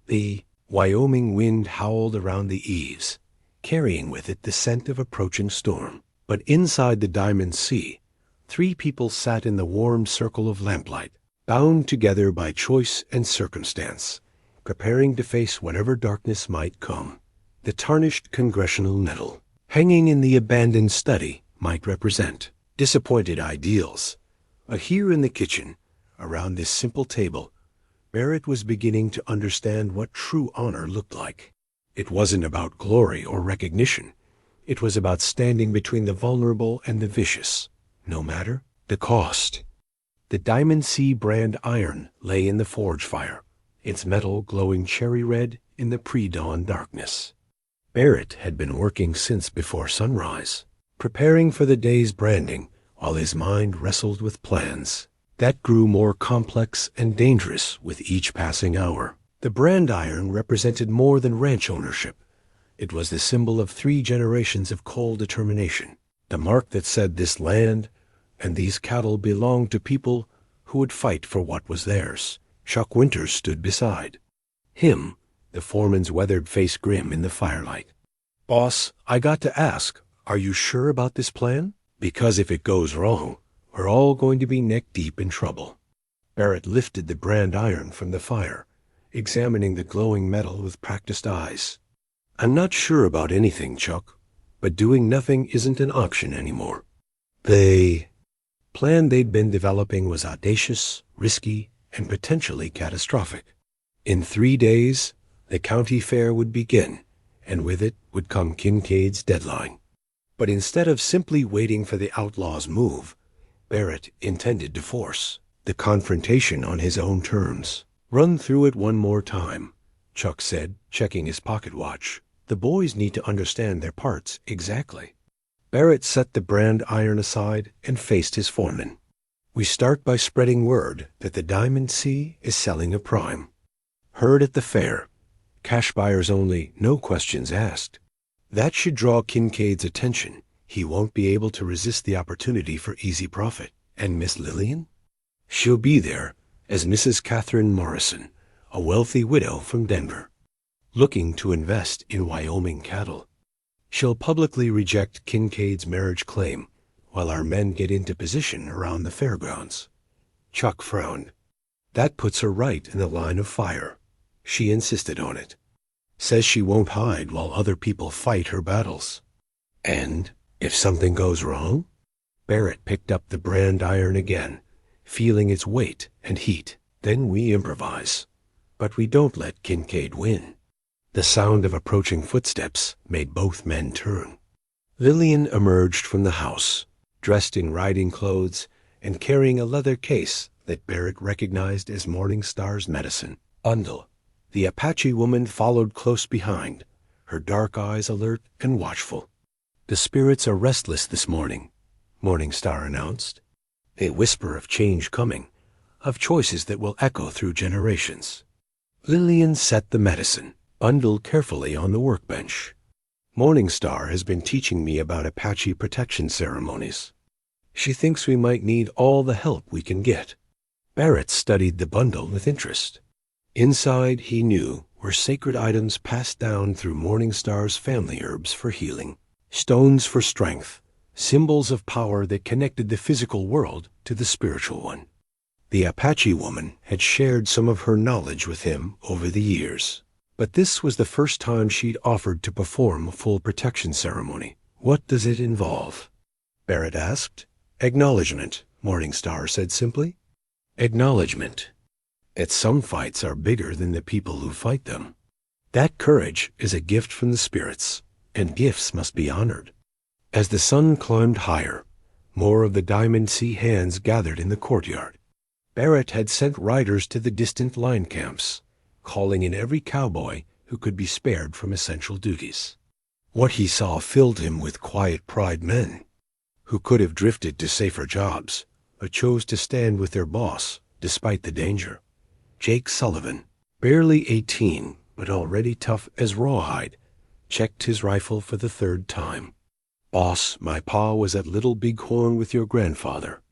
[SPEAKER 1] the Wyoming wind howled around the eaves, carrying with it the scent of approaching storm. But inside the Diamond Sea, three people sat in the warm circle of lamplight, bound together by choice and circumstance, preparing to face whatever darkness might come. The tarnished congressional nettle, hanging in the abandoned study, might represent disappointed ideals. But here in the kitchen, around this simple table, Barrett was beginning to understand what true honor looked like. It wasn't about glory or recognition. It was about standing between the vulnerable and the vicious, no matter the cost. The Diamond Sea brand iron lay in the forge fire, its metal glowing cherry red in the pre-dawn darkness. Barrett had been working since before sunrise, preparing for the day's branding while his mind wrestled with plans that grew more complex and dangerous with each passing hour. The brand iron represented more than ranch ownership. It was the symbol of 3 generations of Cole determination, the mark that said this land and these cattle belonged to people who would fight for what was theirs. Chuck Winters stood beside him, the foreman's weathered face grim in the firelight. "Boss, I got to ask, are you sure about this plan? Because if it goes wrong, we're all going to be neck-deep in trouble." Barrett lifted the brand iron from the fire, examining the glowing metal with practiced eyes. "I'm not sure about anything, Chuck, but doing nothing isn't an option anymore." The plan they'd been developing was audacious, risky, and potentially catastrophic. In 3 days, the county fair would begin, and with it would come Kincaid's deadline. But instead of simply waiting for the Outlaw's move, Barrett intended to force the confrontation on his own terms. "Run through it one more time," Chuck said, checking his pocket watch. "The boys need to understand their parts exactly." Barrett set the brand iron aside and faced his foreman. "We start by spreading word that the Diamond C is selling a prime. Heard at the fair. Cash buyers only, no questions asked. That should draw Kincaid's attention. He won't be able to resist the opportunity for easy profit. And Miss Lillian? She'll be there as Mrs. Catherine Morrison, a wealthy widow from Denver, looking to invest in Wyoming cattle. She'll publicly reject Kincaid's marriage claim while our men get into position around the fairgrounds." Chuck frowned. "That puts her right in the line of fire. She insisted on it. Says she won't hide while other people fight her battles." "And if something goes wrong?" Barrett picked up the brand iron again, feeling its weight and heat. "Then we improvise. But we don't let Kincaid win." The sound of approaching footsteps made both men turn. Lillian emerged from the house, dressed in riding clothes and carrying a leather case that Barrett recognized as Morning Star's medicine bundle. The Apache woman followed close behind, her dark eyes alert and watchful. "The spirits are restless this morning," Morning Star announced. "A whisper of change coming, of choices that will echo through generations." Lillian set the medicine bundle carefully on the workbench. "Morning Star has been teaching me about Apache protection ceremonies. She thinks we might need all the help we can get." Barrett studied the bundle with interest. Inside, he knew, were sacred items passed down through Morning Star's family herbs for healing, stones for strength, symbols of power that connected the physical world to the spiritual one. The Apache woman had shared some of her knowledge with him over the years, but this was the first time she'd offered to perform a full protection ceremony. "What does it involve?" Barrett asked. "Acknowledgement," Morning Star said simply. "Acknowledgement that some fights are bigger than the people who fight them. That courage is a gift from the spirits, and gifts must be honored." As the sun climbed higher, more of the Diamond Sea hands gathered in the courtyard. Barrett had sent riders to the distant line camps, calling in every cowboy who could be spared from essential duties. What he saw filled him with quiet pride. Men who could have drifted to safer jobs, but chose to stand with their boss despite the danger. Jake Sullivan, barely 18, but already tough as rawhide, checked his rifle for the 3rd time. "Boss, my pa was at Little Bighorn with your grandfather.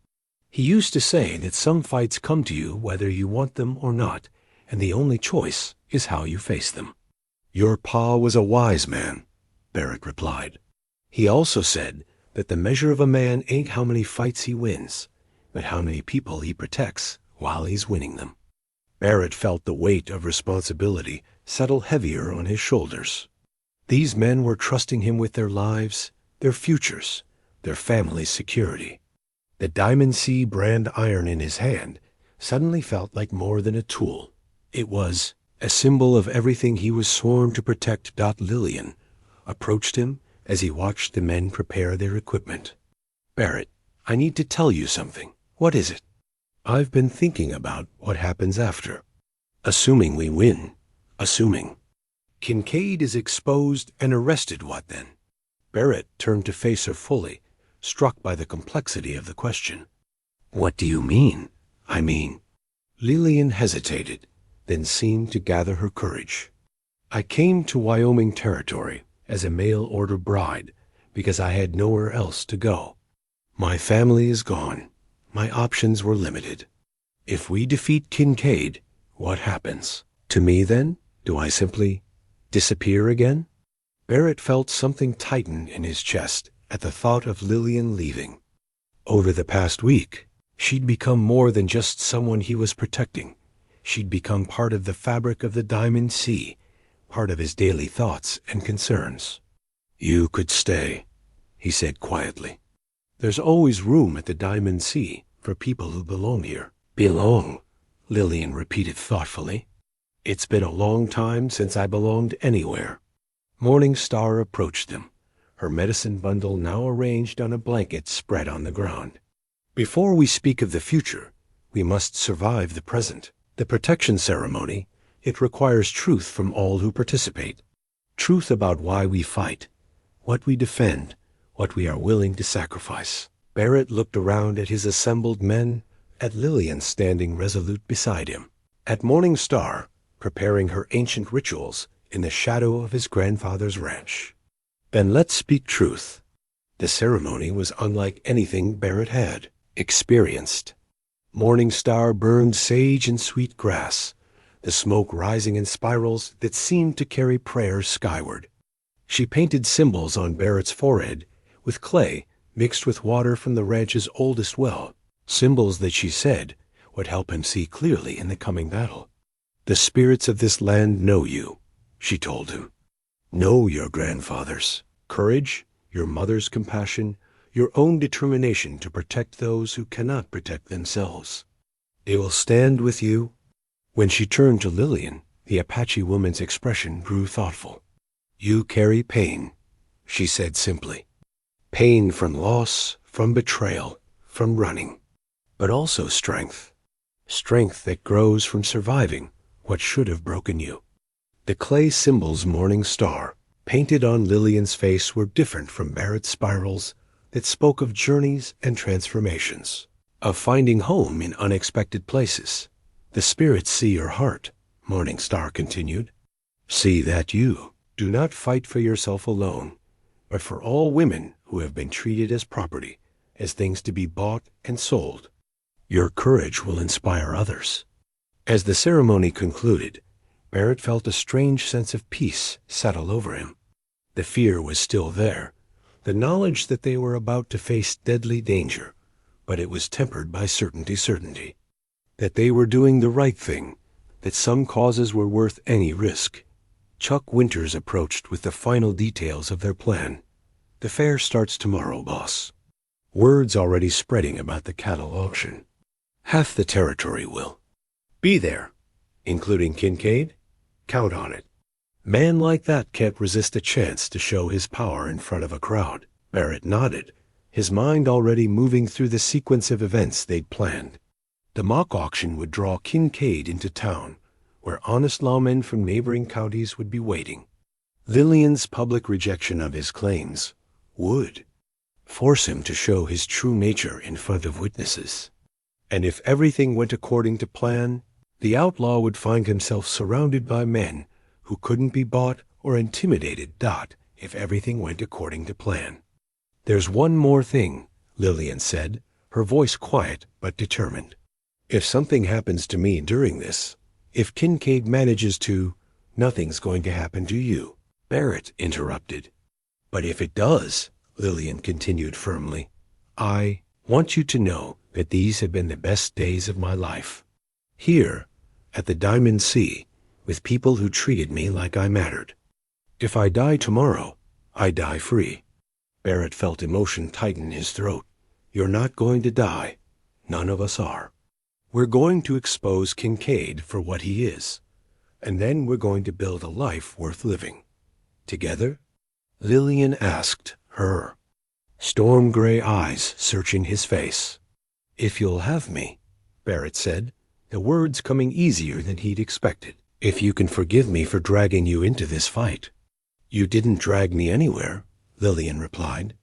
[SPEAKER 1] He used to say that some fights come to you whether you want them or not, and the only choice is how you face them." "Your pa was a wise man," Barrett replied. "He also said that the measure of a man ain't how many fights he wins, but how many people he protects while he's winning them." Barrett felt the weight of responsibility settle heavier on his shoulders. These men were trusting him with their lives, their futures, their family's security. The Diamond C brand iron in his hand suddenly felt like more than a tool. It was a symbol of everything he was sworn to protect. Lillian approached him as he watched the men prepare their equipment. "Barrett, I need to tell you something." "What is it?" "I've been thinking about what happens after." Assuming we win. Assuming. Kincaid is exposed and arrested, what then? Barrett turned to face her fully, struck by the complexity of the question. What do you mean? I mean. Lillian hesitated, then seemed to gather her courage. I came to Wyoming territory as a mail-order bride because I had nowhere else to go. My family is gone. My options were limited. If we defeat Kincaid, what happens? To me, then? Do I simply disappear again? Barrett felt something tighten in his chest at the thought of Lillian leaving. Over the past week, she'd become more than just someone he was protecting. She'd become part of the fabric of the Diamond Sea, part of his daily thoughts and concerns. You could stay, he said quietly. There's always room at the Diamond Sea for people who belong here. Belong, Lillian repeated thoughtfully. It's been a long time since I belonged anywhere. Morning Star approached them, her medicine bundle now arranged on a blanket spread on the ground. Before we speak of the future, we must survive the present. The protection ceremony, it requires truth from all who participate. Truth about why we fight, what we defend, what we are willing to sacrifice. Barrett looked around at his assembled men, at Lillian standing resolute beside him, at Morning Star preparing her ancient rituals in the shadow of his grandfather's ranch. Then let's speak truth. The ceremony was unlike anything Barrett had experienced. Morning Star burned sage and sweet grass, the smoke rising in spirals that seemed to carry prayers skyward. She painted symbols on Barrett's forehead with clay mixed with water from the ranch's oldest well, symbols that she said would help him see clearly in the coming battle. The spirits of this land know you, she told him. Know your grandfather's courage, your mother's compassion, your own determination to protect those who cannot protect themselves. They will stand with you. When she turned to Lillian, the Apache woman's expression grew thoughtful. You carry pain, she said simply. Pain from loss, from betrayal, from running. But also strength. Strength that grows from surviving what should have broken you. The clay symbols Morning Star, painted on Lillian's face, were different from Barrett's spirals that spoke of journeys and transformations, of finding home in unexpected places. The spirits see your heart, Morning Star continued. See that you do not fight for yourself alone, but for all women who have been treated as property, as things to be bought and sold. Your courage will inspire others. As the ceremony concluded, Barrett felt a strange sense of peace settle over him. The fear was still there, the knowledge that they were about to face deadly danger, but it was tempered by certainty, that they were doing the right thing, that some causes were worth any risk. Chuck Winters approached with the final details of their plan. The fair starts tomorrow, boss. Word's already spreading about the cattle auction. Half the territory will be there, including Kincaid. Count on it. Man like that can't resist a chance to show his power in front of a crowd. Barrett nodded, his mind already moving through the sequence of events they'd planned. The mock auction would draw Kincaid into town, where honest lawmen from neighboring counties would be waiting. Lillian's public rejection of his claims would force him to show his true nature in front of witnesses. And if everything went according to plan, the outlaw would find himself surrounded by men who couldn't be bought or intimidated. If everything went according to plan. There's one more thing, Lillian said, her voice quiet but determined. If something happens to me during this, if Kincaid manages to, nothing's going to happen to you. Barrett interrupted. But if it does, Lillian continued firmly, I want you to know that these have been the best days of my life. Here, at the Diamond Sea, with people who treated me like I mattered. If I die tomorrow, I die free. Barrett felt emotion tighten his throat. You're not going to die. None of us are. We're going to expose Kincaid for what he is, and then we're going to build a life worth living. Together? Lillian asked her, storm-gray eyes searching his face. If you'll have me, Barrett said, the words coming easier than he'd expected. "If you can forgive me for dragging you into this fight." "You didn't drag me anywhere," Lillian replied.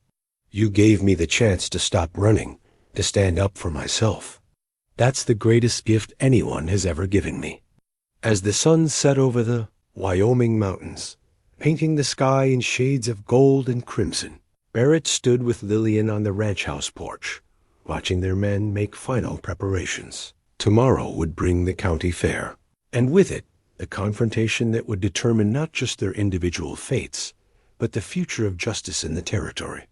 [SPEAKER 1] "You gave me the chance to stop running, to stand up for myself. That's the greatest gift anyone has ever given me." As the sun set over the Wyoming mountains, painting the sky in shades of gold and crimson, Barrett stood with Lillian on the ranch house porch, watching their men make final preparations. Tomorrow would bring the county fair, and with it, the confrontation that would determine not just their individual fates, but the future of justice in the territory.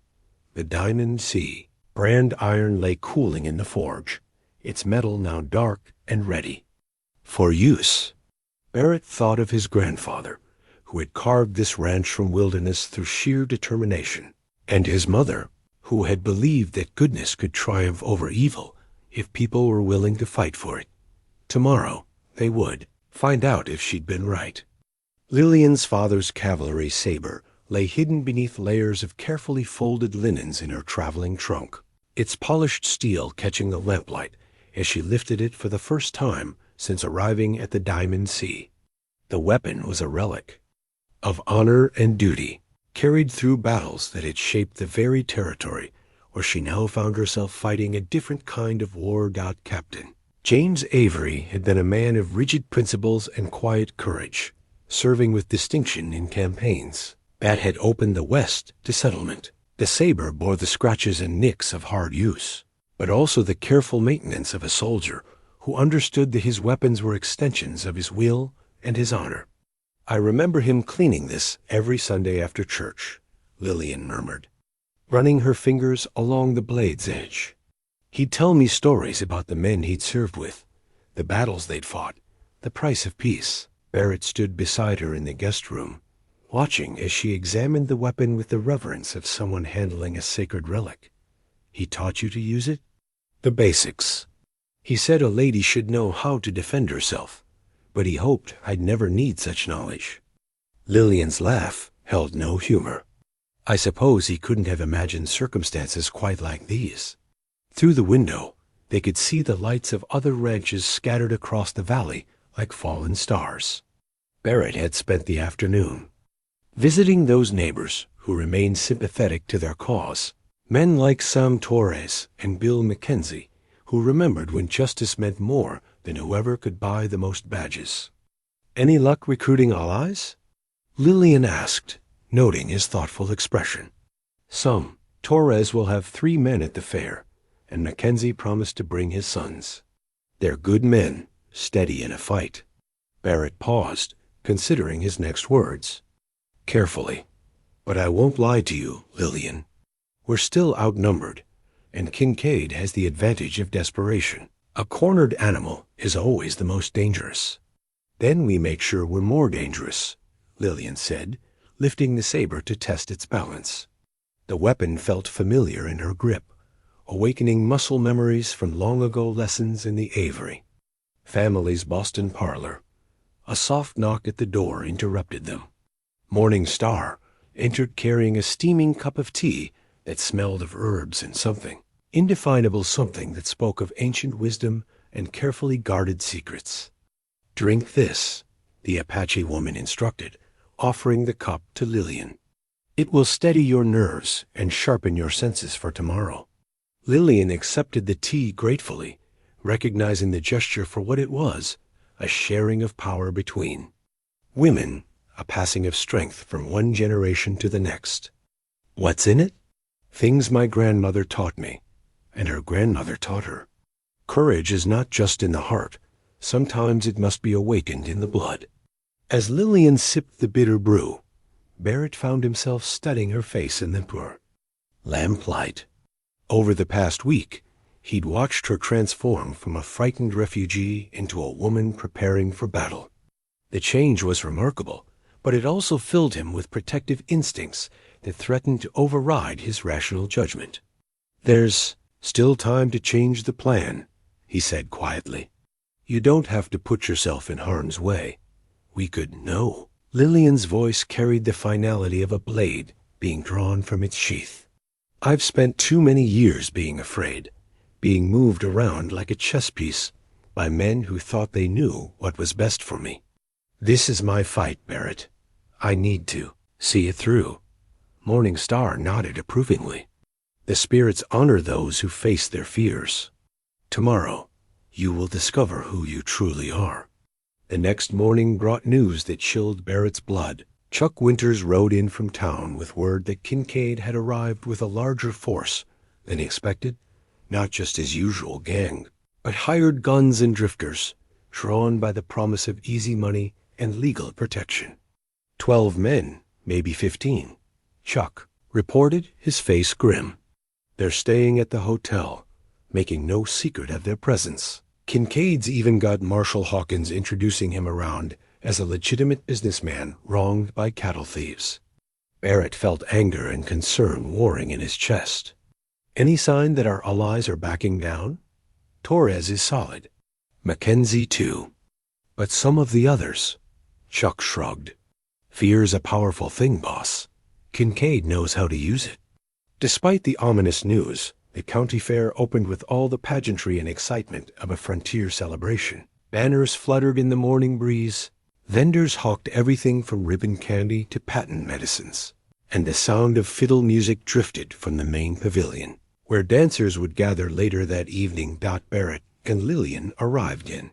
[SPEAKER 1] The Diamond C. brand iron lay cooling in the forge, its metal now dark and ready for use. Barrett thought of his grandfather, who had carved this ranch from wilderness through sheer determination, and his mother, who had believed that goodness could triumph over evil if people were willing to fight for it. Tomorrow, they would find out if she'd been right. Lillian's father's cavalry saber lay hidden beneath layers of carefully folded linens in her traveling trunk, its polished steel catching the lamplight as she lifted it for the first time since arriving at the Diamond Sea. The weapon was a relic of honor and duty, carried through battles that had shaped the very territory where she now found herself fighting a different kind of war-god captain. James Avery had been a man of rigid principles and quiet courage, serving with distinction in campaigns that had opened the West to settlement. The saber bore the scratches and nicks of hard use, but also the careful maintenance of a soldier who understood that his weapons were extensions of his will and his honor. "I remember him cleaning this every Sunday after church," Lillian murmured, running her fingers along the blade's edge. "He'd tell me stories about the men he'd served with, the battles they'd fought, the price of peace." Barrett stood beside her in the guest room, watching as she examined the weapon with the reverence of someone handling a sacred relic. "He taught you to use it?" "The basics. He said a lady should know how to defend herself, but he hoped I'd never need such knowledge." Lillian's laugh held no humor. "I suppose he couldn't have imagined circumstances quite like these." Through the window, they could see the lights of other ranches scattered across the valley like fallen stars. Barrett had spent the afternoon visiting those neighbors who remained sympathetic to their cause, men like Sam Torres and Bill McKenzie, who remembered when justice meant more than whoever could buy the most badges. "Any luck recruiting allies?" Lillian asked, noting his thoughtful expression. "Some. Torres will have 3 men at the fair, and Mackenzie promised to bring his sons. They're good men, steady in a fight." Barrett paused, considering his next words. Carefully. "But I won't lie to you, Lillian. We're still outnumbered, and Kincaid has the advantage of desperation. A cornered animal is always the most dangerous." "Then we make sure we're more dangerous," Lillian said, lifting the saber to test its balance. The weapon felt familiar in her grip, awakening muscle memories from long-ago lessons in the Avery family's Boston parlor. A soft knock at the door interrupted them. Morning Star entered carrying a steaming cup of tea that smelled of herbs and something, indefinable something that spoke of ancient wisdom and carefully guarded secrets. "Drink this," the Apache woman instructed, offering the cup to Lillian. "It will steady your nerves and sharpen your senses for tomorrow." Lillian accepted the tea gratefully, recognizing the gesture for what it was, a sharing of power between women, a passing of strength from one generation to the next. "What's in it?" "Things my grandmother taught me, and her grandmother taught her. Courage is not just in the heart. Sometimes it must be awakened in the blood." As Lillian sipped the bitter brew, Barrett found himself studying her face in the pure lamplight. Over the past week, he'd watched her transform from a frightened refugee into a woman preparing for battle. The change was remarkable, but it also filled him with protective instincts that threatened to override his rational judgment. "There's still time to change the plan," he said quietly. "You don't have to put yourself in harm's way. We could know." Lillian's voice carried the finality of a blade being drawn from its sheath. "I've spent too many years being afraid, being moved around like a chess piece, by men who thought they knew what was best for me. This is my fight, Barrett. I need to see it through. Morning Star nodded approvingly. The spirits honor those who face their fears. Tomorrow, you will discover who you truly are. The next morning brought news that chilled Barrett's blood. Chuck Winters rode in from town with word that Kincaid had arrived with a larger force than he expected, not just his usual gang, but hired guns and drifters, drawn by the promise of easy money and legal protection. 12 men, maybe 15. Chuck reported, his face grim. They're staying at the hotel, making no secret of their presence. Kincaid's even got Marshal Hawkins introducing him around as a legitimate businessman wronged by cattle thieves. Barrett felt anger and concern warring in his chest. Any sign that our allies are backing down? Torres is solid. Mackenzie too. But some of the others? Chuck shrugged. Fear's a powerful thing, boss. Kincaid knows how to use it. Despite the ominous news, the county fair opened with all the pageantry and excitement of a frontier celebration. Banners fluttered in the morning breeze. Vendors hawked everything from ribbon candy to patent medicines. And the sound of fiddle music drifted from the main pavilion, where dancers would gather later that evening. Barrett and Lillian arrived in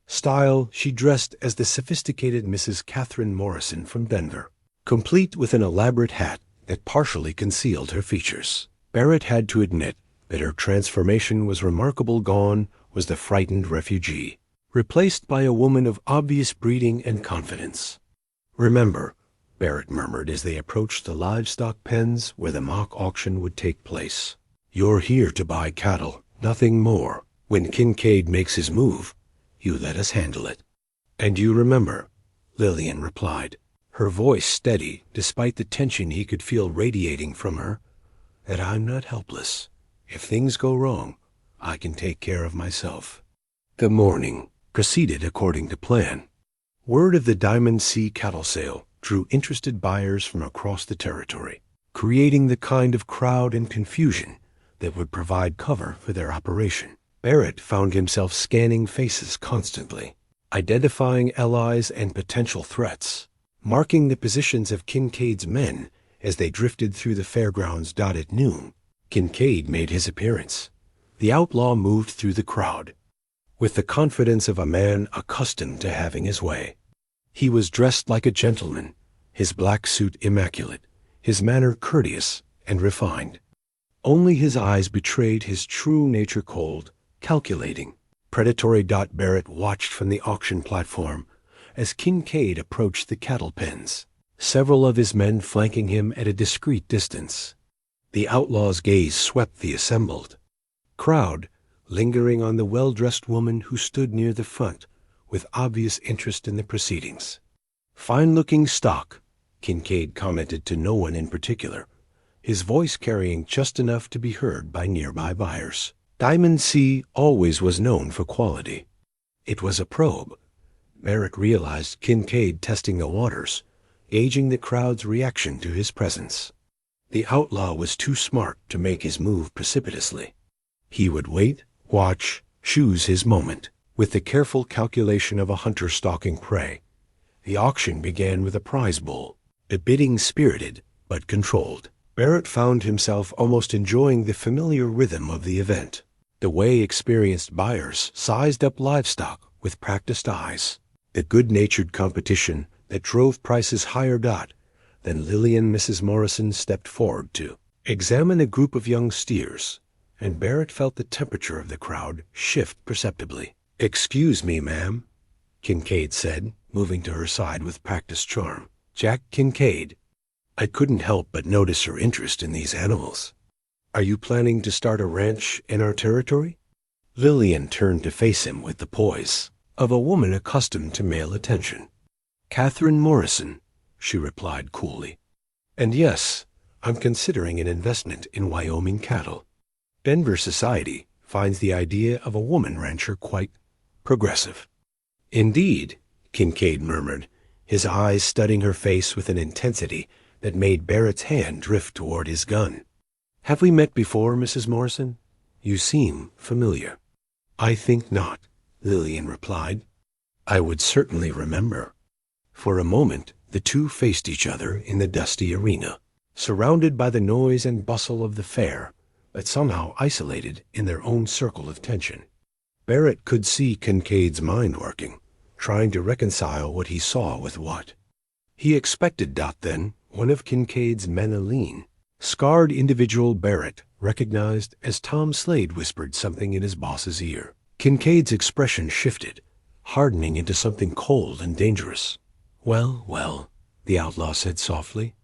[SPEAKER 1] style. She dressed as the sophisticated Mrs. Catherine Morrison from Denver, complete with an elaborate hat that partially concealed her features. Barrett had to admit that her transformation was remarkable. Gone was the frightened refugee, replaced by a woman of obvious breeding and confidence. Remember, Barrett murmured as they approached the livestock pens where the mock auction would take place. You're here to buy cattle, nothing more. When Kincaid makes his move, you let us handle it. And you remember, Lillian replied, her voice steady despite the tension he could feel radiating from her, that I'm not helpless. If things go wrong, I can take care of myself. The morning proceeded according to plan. Word of the Diamond Sea cattle sale drew interested buyers from across the territory, creating the kind of crowd and confusion that would provide cover for their operation. Barrett found himself scanning faces constantly, identifying allies and potential threats, marking the positions of Kincaid's men as they drifted through the fairgrounds. At noon, Kincaid made his appearance. The outlaw moved through the crowd with the confidence of a man accustomed to having his way. He was dressed like a gentleman, his black suit immaculate, his manner courteous and refined. Only his eyes betrayed his true nature: cold, calculating, predatory. Barrett watched from the auction platform as Kincaid approached the cattle pens, several of his men flanking him at a discreet distance. The outlaw's gaze swept the assembled crowd, lingering on the well-dressed woman who stood near the front with obvious interest in the proceedings. Fine-looking stock, Kincaid commented to no one in particular, his voice carrying just enough to be heard by nearby buyers. Diamond Sea always was known for quality. It was a probe. Barrett realized Kincaid testing the waters, gauging the crowd's reaction to his presence. The outlaw was too smart to make his move precipitously. He would wait, watch, choose his moment, with the careful calculation of a hunter stalking prey. The auction began with a prize bull, the bidding spirited but controlled. Barrett found himself almost enjoying the familiar rhythm of the event, the way experienced buyers sized up livestock with practiced eyes, the good-natured competition that drove prices higher. Then Lillian Mrs. Morrison stepped forward to examine a group of young steers, and Barrett felt the temperature of the crowd shift perceptibly. "Excuse me, ma'am," Kincaid said, moving to her side with practiced charm. "Jack Kincaid." I couldn't help but notice her interest in these animals. "Are you planning to start a ranch in our territory?" Lillian turned to face him with the poise of a woman accustomed to male attention. "Catherine Morrison," she replied coolly. "And yes, I'm considering an investment in Wyoming cattle. Denver society finds the idea of a woman rancher quite progressive." "Indeed," Kincaid murmured, his eyes studying her face with an intensity that made Barrett's hand drift toward his gun. "Have we met before, Mrs. Morrison? You seem familiar." "I think not," Lillian replied. I would certainly remember. For a moment, the two faced each other in the dusty arena, surrounded by the noise and bustle of the fair, but somehow isolated in their own circle of tension. Barrett could see Kincaid's mind working, trying to reconcile what he saw with what. He expected then one of Kincaid's men scarred individual Barrett recognized as Tom Slade whispered something in his boss's ear. Kincaid's expression shifted, hardening into something cold and dangerous. Well, well, the outlaw said softly.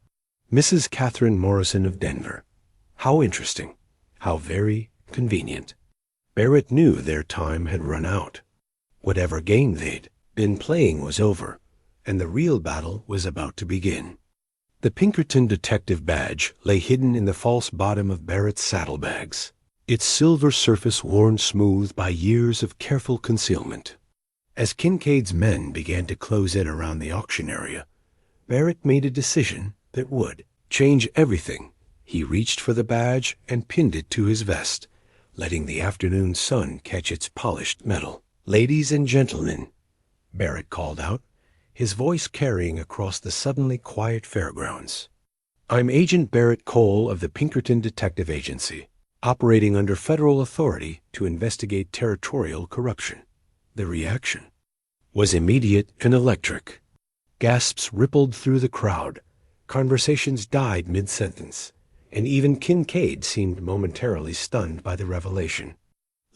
[SPEAKER 1] Mrs. Catherine Morrison of Denver. How interesting. How very convenient. Barrett knew their time had run out. Whatever game they'd been playing was over, and the real battle was about to begin. The Pinkerton detective badge lay hidden in the false bottom of Barrett's saddlebags, its silver surface worn smooth by years of careful concealment. As Kincaid's men began to close in around the auction area, Barrett made a decision that would change everything. He reached for the badge and pinned it to his vest, letting the afternoon sun catch its polished metal. Ladies and gentlemen, Barrett called out, his voice carrying across the suddenly quiet fairgrounds. I'm Agent Barrett Cole of the Pinkerton Detective Agency, operating under federal authority to investigate territorial corruption. The reaction was immediate and electric. Gasps rippled through the crowd. Conversations died mid-sentence, and even Kincaid seemed momentarily stunned by the revelation.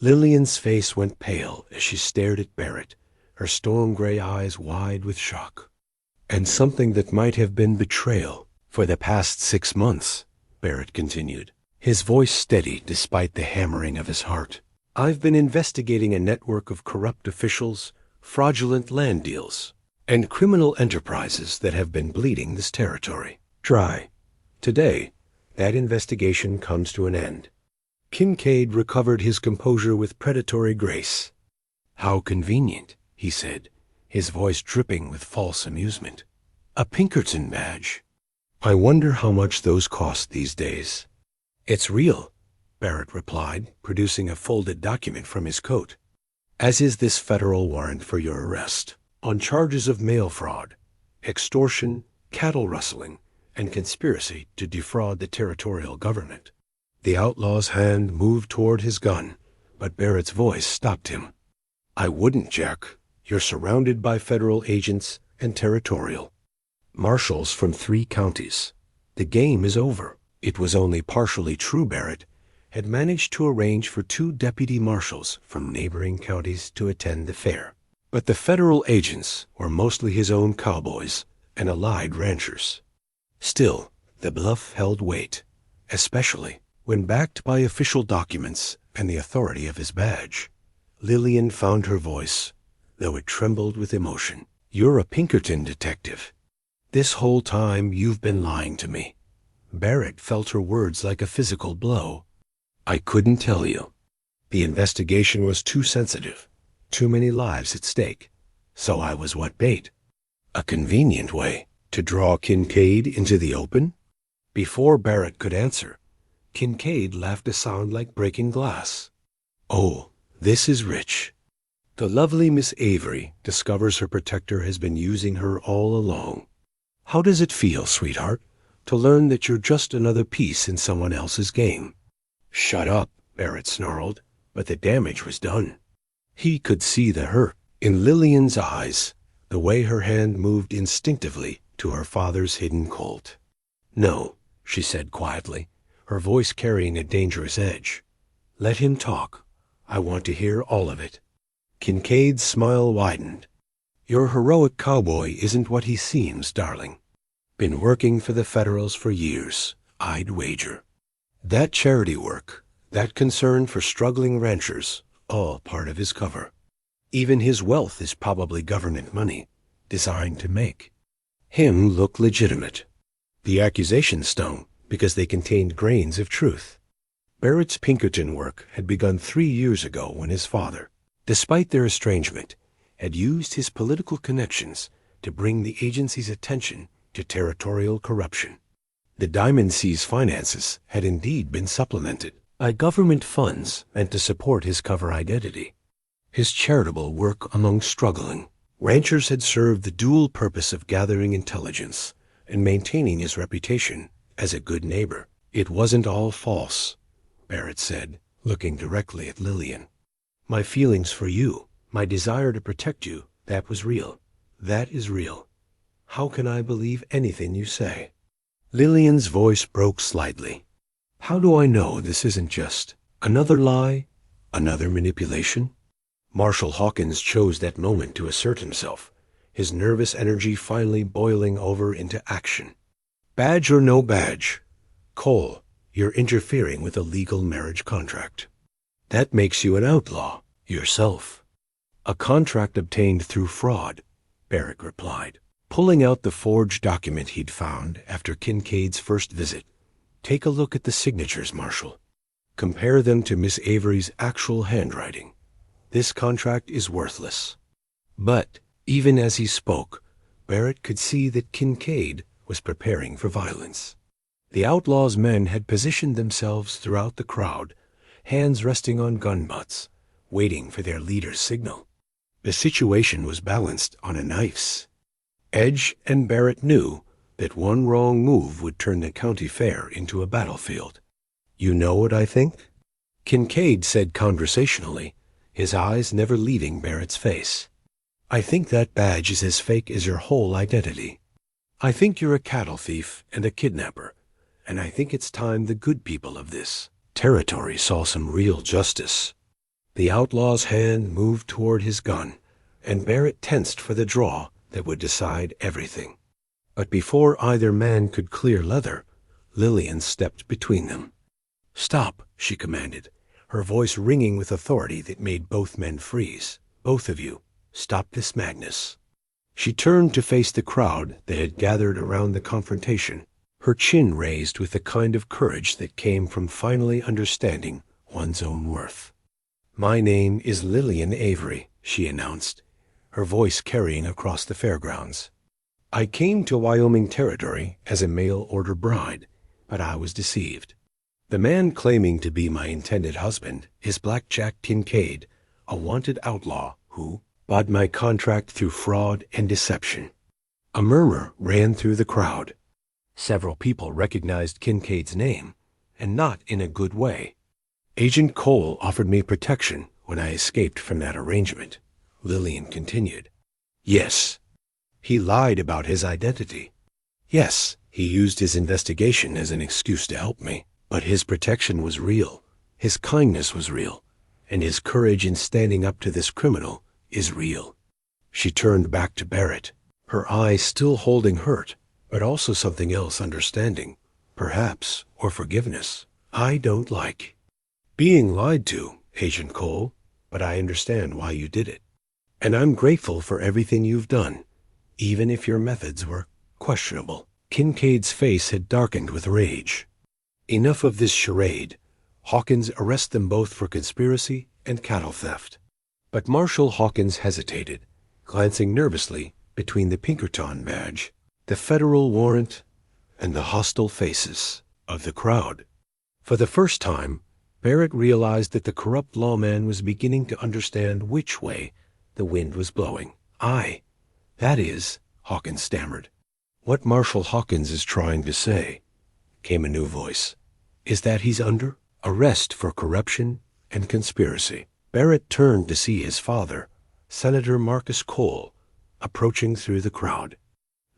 [SPEAKER 1] Lillian's face went pale as she stared at Barrett, her storm gray eyes wide with shock. And something that might have been betrayal for the past 6 months, Barrett continued, his voice steady despite the hammering of his heart. I've been investigating a network of corrupt officials, fraudulent land deals, and criminal enterprises that have been bleeding this territory dry. Today, that investigation comes to an end. Kincaid recovered his composure with predatory grace. How convenient, he said, his voice dripping with false amusement. A Pinkerton badge. I wonder how much those cost these days. It's real, Barrett replied, producing a folded document from his coat. As is this federal warrant for your arrest, on charges of mail fraud, extortion, cattle rustling, and conspiracy to defraud the territorial government. The outlaw's hand moved toward his gun, but Barrett's voice stopped him. I wouldn't, Jack. You're surrounded by federal agents and territorial marshals from 3 counties. The game is over. It was only partially true Barrett had managed to arrange for 2 deputy marshals from neighboring counties to attend the fair. But the federal agents were mostly his own cowboys and allied ranchers. Still, the bluff held weight, especially when backed by official documents and the authority of his badge. Lillian found her voice, though it trembled with emotion. You're a Pinkerton detective. This whole time you've been lying to me. Barrett felt her words like a physical blow. I couldn't tell you. The investigation was too sensitive, too many lives at stake. So I was what bait? A convenient way to draw Kincaid into the open? Before Barrett could answer, Kincaid laughed a sound like breaking glass. Oh, this is rich. The lovely Miss Avery discovers her protector has been using her all along. How does it feel, sweetheart, to learn that you're just another piece in someone else's game? Shut up, Barrett snarled, but the damage was done. He could see the hurt in Lillian's eyes, the way her hand moved instinctively to her father's hidden Colt. No, she said quietly, her voice carrying a dangerous edge. Let him talk. I want to hear all of it. Kincaid's smile widened. Your heroic cowboy isn't what he seems, darling. Been working for the Federals for years, I'd wager. That charity work, that concern for struggling ranchers, all part of his cover. Even his wealth is probably government money, designed to make him look legitimate. The accusations stung because they contained grains of truth. Barrett's Pinkerton work had begun 3 years ago when his father, despite their estrangement, had used his political connections to bring the agency's attention to territorial corruption. The Diamond C's finances had indeed been supplemented by government funds meant to support his cover identity. his charitable work among struggling ranchers had served the dual purpose of gathering intelligence and maintaining his reputation as a good neighbor. It wasn't all false, Barrett said, looking directly at Lillian. My feelings for you, my desire to protect you, that was real. That is real. How can I believe anything you say? Lillian's voice broke slightly. How do I know this isn't just another lie, another manipulation? Marshal Hawkins chose that moment to assert himself, his nervous energy finally boiling over into action. Badge or no badge, Cole, you're interfering with a legal marriage contract. That makes you an outlaw, yourself. A contract obtained through fraud, Barrett replied, pulling out the forged document he'd found after Kincaid's first visit. Take a look at the signatures, Marshal. Compare them to Miss Avery's actual handwriting. This contract is worthless. But, even as he spoke, Barrett could see that Kincaid was preparing for violence. The outlaw's men had positioned themselves throughout the crowd, hands resting on gun butts, waiting for their leader's signal. The situation was balanced on a knife's edge, and Barrett knew that one wrong move would turn the county fair into a battlefield. You know what I think? Kincaid said conversationally, his eyes never leaving Barrett's face. I think that badge is as fake as your whole identity. I think you're a cattle thief and a kidnapper, and I think it's time the good people of this territory saw some real justice. The outlaw's hand moved toward his gun, and Barrett tensed for the draw that would decide everything. But before either man could clear leather, Lillian stepped between them. Stop, she commanded, her voice ringing with authority that made both men freeze. Both of you, stop this madness. She turned to face the crowd that had gathered around the confrontation, her chin raised with the kind of courage that came from finally understanding one's own worth. My name is Lillian Avery, she announced, her voice carrying across the fairgrounds. I came to Wyoming territory as a mail-order bride, but I was deceived. The man claiming to be my intended husband is Black Jack Kincaid, a wanted outlaw who bought my contract through fraud and deception. A murmur ran through the crowd. Several people recognized Kincaid's name, and not in a good way. Agent Cole offered me protection when I escaped from that arrangement, Lillian continued. Yes. He lied about his identity. Yes, he used his investigation as an excuse to help me. But his protection was real, his kindness was real, and his courage in standing up to this criminal is real. She turned back to Barrett, her eyes still holding hurt, but also something else understanding, perhaps, or forgiveness. I don't like being lied to, Agent Cole, but I understand why you did it. And I'm grateful for everything you've done, even if your methods were questionable. Kincaid's face had darkened with rage. Enough of this charade. Hawkins, arrest them both for conspiracy and cattle theft. But Marshal Hawkins hesitated, glancing nervously between the Pinkerton badge, the federal warrant, and the hostile faces of the crowd. For the first time, Barrett realized that the corrupt lawman was beginning to understand which way the wind was blowing. That is, Hawkins stammered. What Marshal Hawkins is trying to say, came a new voice, is that he's under arrest for corruption and conspiracy. Barrett turned to see his father, Senator Marcus Cole, approaching through the crowd.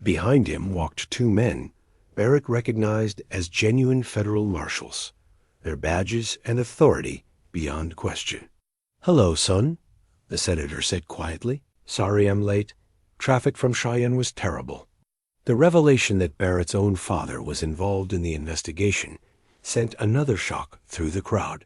[SPEAKER 1] Behind him walked two men Barrett recognized as genuine federal marshals, their badges and authority beyond question. Hello, son, the senator said quietly. Sorry I'm late. Traffic from Cheyenne was terrible. The revelation that Barrett's own father was involved in the investigation sent another shock through the crowd.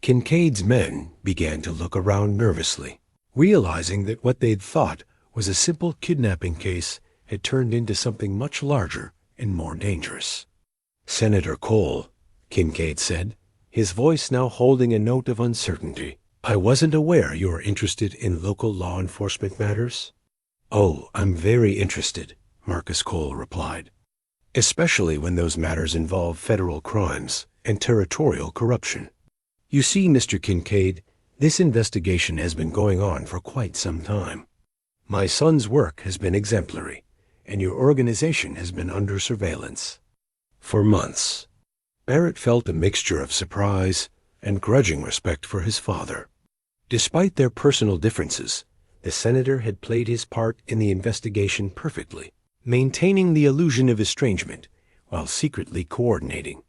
[SPEAKER 1] Kincaid's men began to look around nervously, realizing that what they'd thought was a simple kidnapping case had turned into something much larger and more dangerous. Senator Cole, Kincaid said, his voice now holding a note of uncertainty. I wasn't aware you were interested in local law enforcement matters. Oh, I'm very interested, Marcus Cole replied, especially when those matters involve federal crimes and territorial corruption. You see, Mr. Kincaid, This investigation has been going on for quite some time. My son's work has been exemplary, and your organization has been under surveillance for months." Barrett felt a mixture of surprise and grudging respect for his father. Despite their personal differences, the senator had played his part in the investigation perfectly, maintaining the illusion of estrangement while secretly coordinating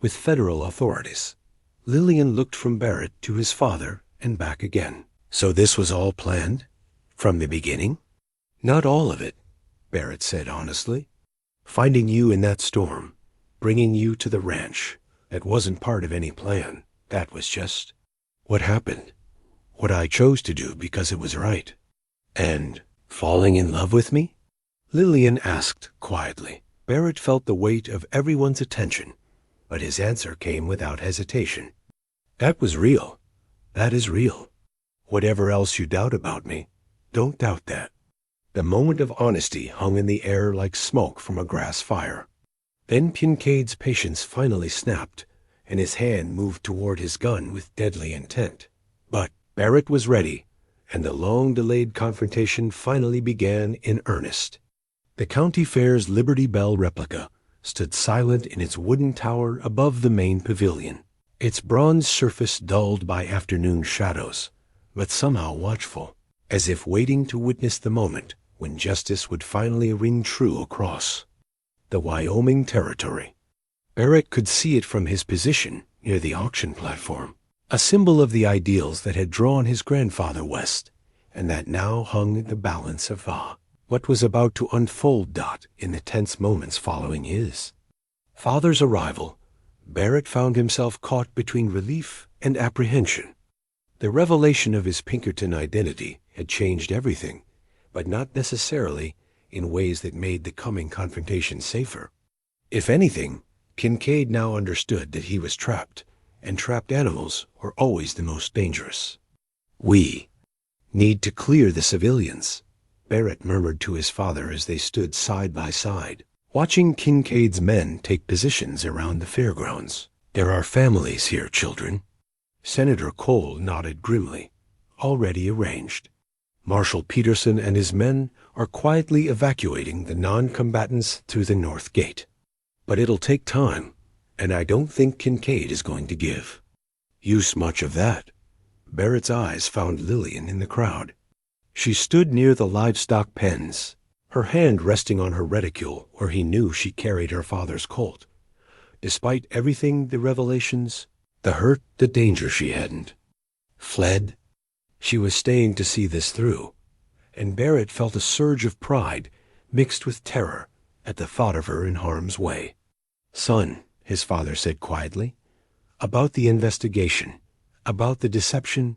[SPEAKER 1] with federal authorities. Lillian looked from Barrett to his father and back again. "So this was all planned? From the beginning?" "Not all of it," Barrett said honestly. "Finding you in that storm, bringing you to the ranch, that wasn't part of any plan. That was just what happened. What I chose to do because it was right." "And falling in love with me?" Lillian asked quietly. Barrett felt the weight of everyone's attention, but his answer came without hesitation. "That was real. That is real. Whatever else you doubt about me, don't doubt that." The moment of honesty hung in the air like smoke from a grass fire. Then Kincaid's patience finally snapped, and his hand moved toward his gun with deadly intent. But Barrett was ready, and the long-delayed confrontation finally began in earnest. The county fair's Liberty Bell replica stood silent in its wooden tower above the main pavilion, its bronze surface dulled by afternoon shadows, but somehow watchful, as if waiting to witness the moment when justice would finally ring true across the Wyoming territory. Barrett could see it from his position near the auction platform, a symbol of the ideals that had drawn his grandfather west, and that now hung in the balance of what was about to unfold. In the tense moments following his father's arrival, Barrett found himself caught between relief and apprehension. The revelation of his Pinkerton identity had changed everything, but not necessarily in ways that made the coming confrontation safer. If anything, Kincaid now understood that he was trapped, and trapped animals were always the most dangerous. "We need to clear the civilians," Barrett murmured to his father as they stood side by side, watching Kincaid's men take positions around the fairgrounds. "There are families here, children." Senator Cole nodded grimly. "Already arranged. Marshal Peterson and his men are quietly evacuating the non-combatants through the north gate. But it'll take time, and I don't think Kincaid is going to give use much of that." Barrett's eyes found Lillian in the crowd. She stood near the livestock pens, her hand resting on her reticule where he knew she carried her father's Colt. Despite everything, the revelations, the hurt, the danger, she hadn't fled. She was staying to see this through, and Barrett felt a surge of pride mixed with terror at the thought of her in harm's way. "Son," his father said quietly, "about the investigation, about the deception,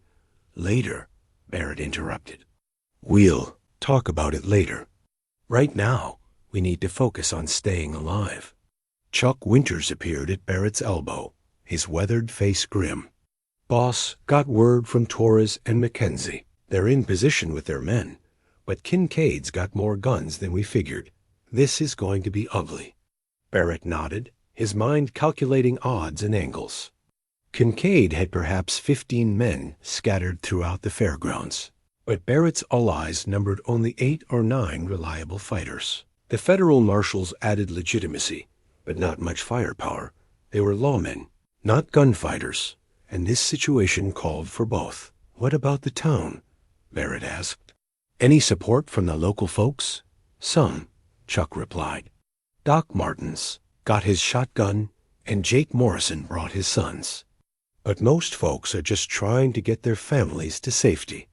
[SPEAKER 1] later," Barrett interrupted. "We'll talk about it later. Right now, we need to focus on staying alive." Chuck Winters appeared at Barrett's elbow, his weathered face grim. "Boss, got word from Torres and Mackenzie. They're in position with their men, but Kincaid's got more guns than we figured. This is going to be ugly." Barrett nodded, his mind calculating odds and angles. Kincaid had perhaps 15 men scattered throughout the fairgrounds, but Barrett's allies numbered only 8 or 9 reliable fighters. The federal marshals added legitimacy, but not much firepower. They were lawmen, not gunfighters, and this situation called for both. "What about the town?" Barrett asked. "Any support from the local folks?" "Some," Chuck replied. "Doc Martins got his shotgun, and Jake Morrison brought his sons. But most folks are just trying to get their families to safety."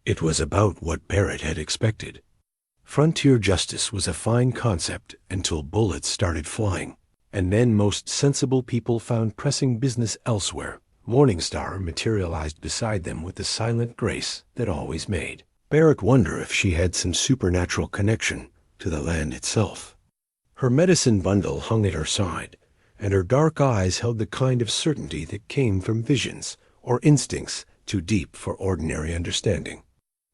[SPEAKER 1] It was about what Barrett had expected. Frontier justice was a fine concept until bullets started flying, and then most sensible people found pressing business elsewhere. Morningstar materialized beside them with the silent grace that always made Barrett wonder if she had some supernatural connection to the land itself. Her medicine bundle hung at her side, and her dark eyes held the kind of certainty that came from visions or instincts too deep for ordinary understanding.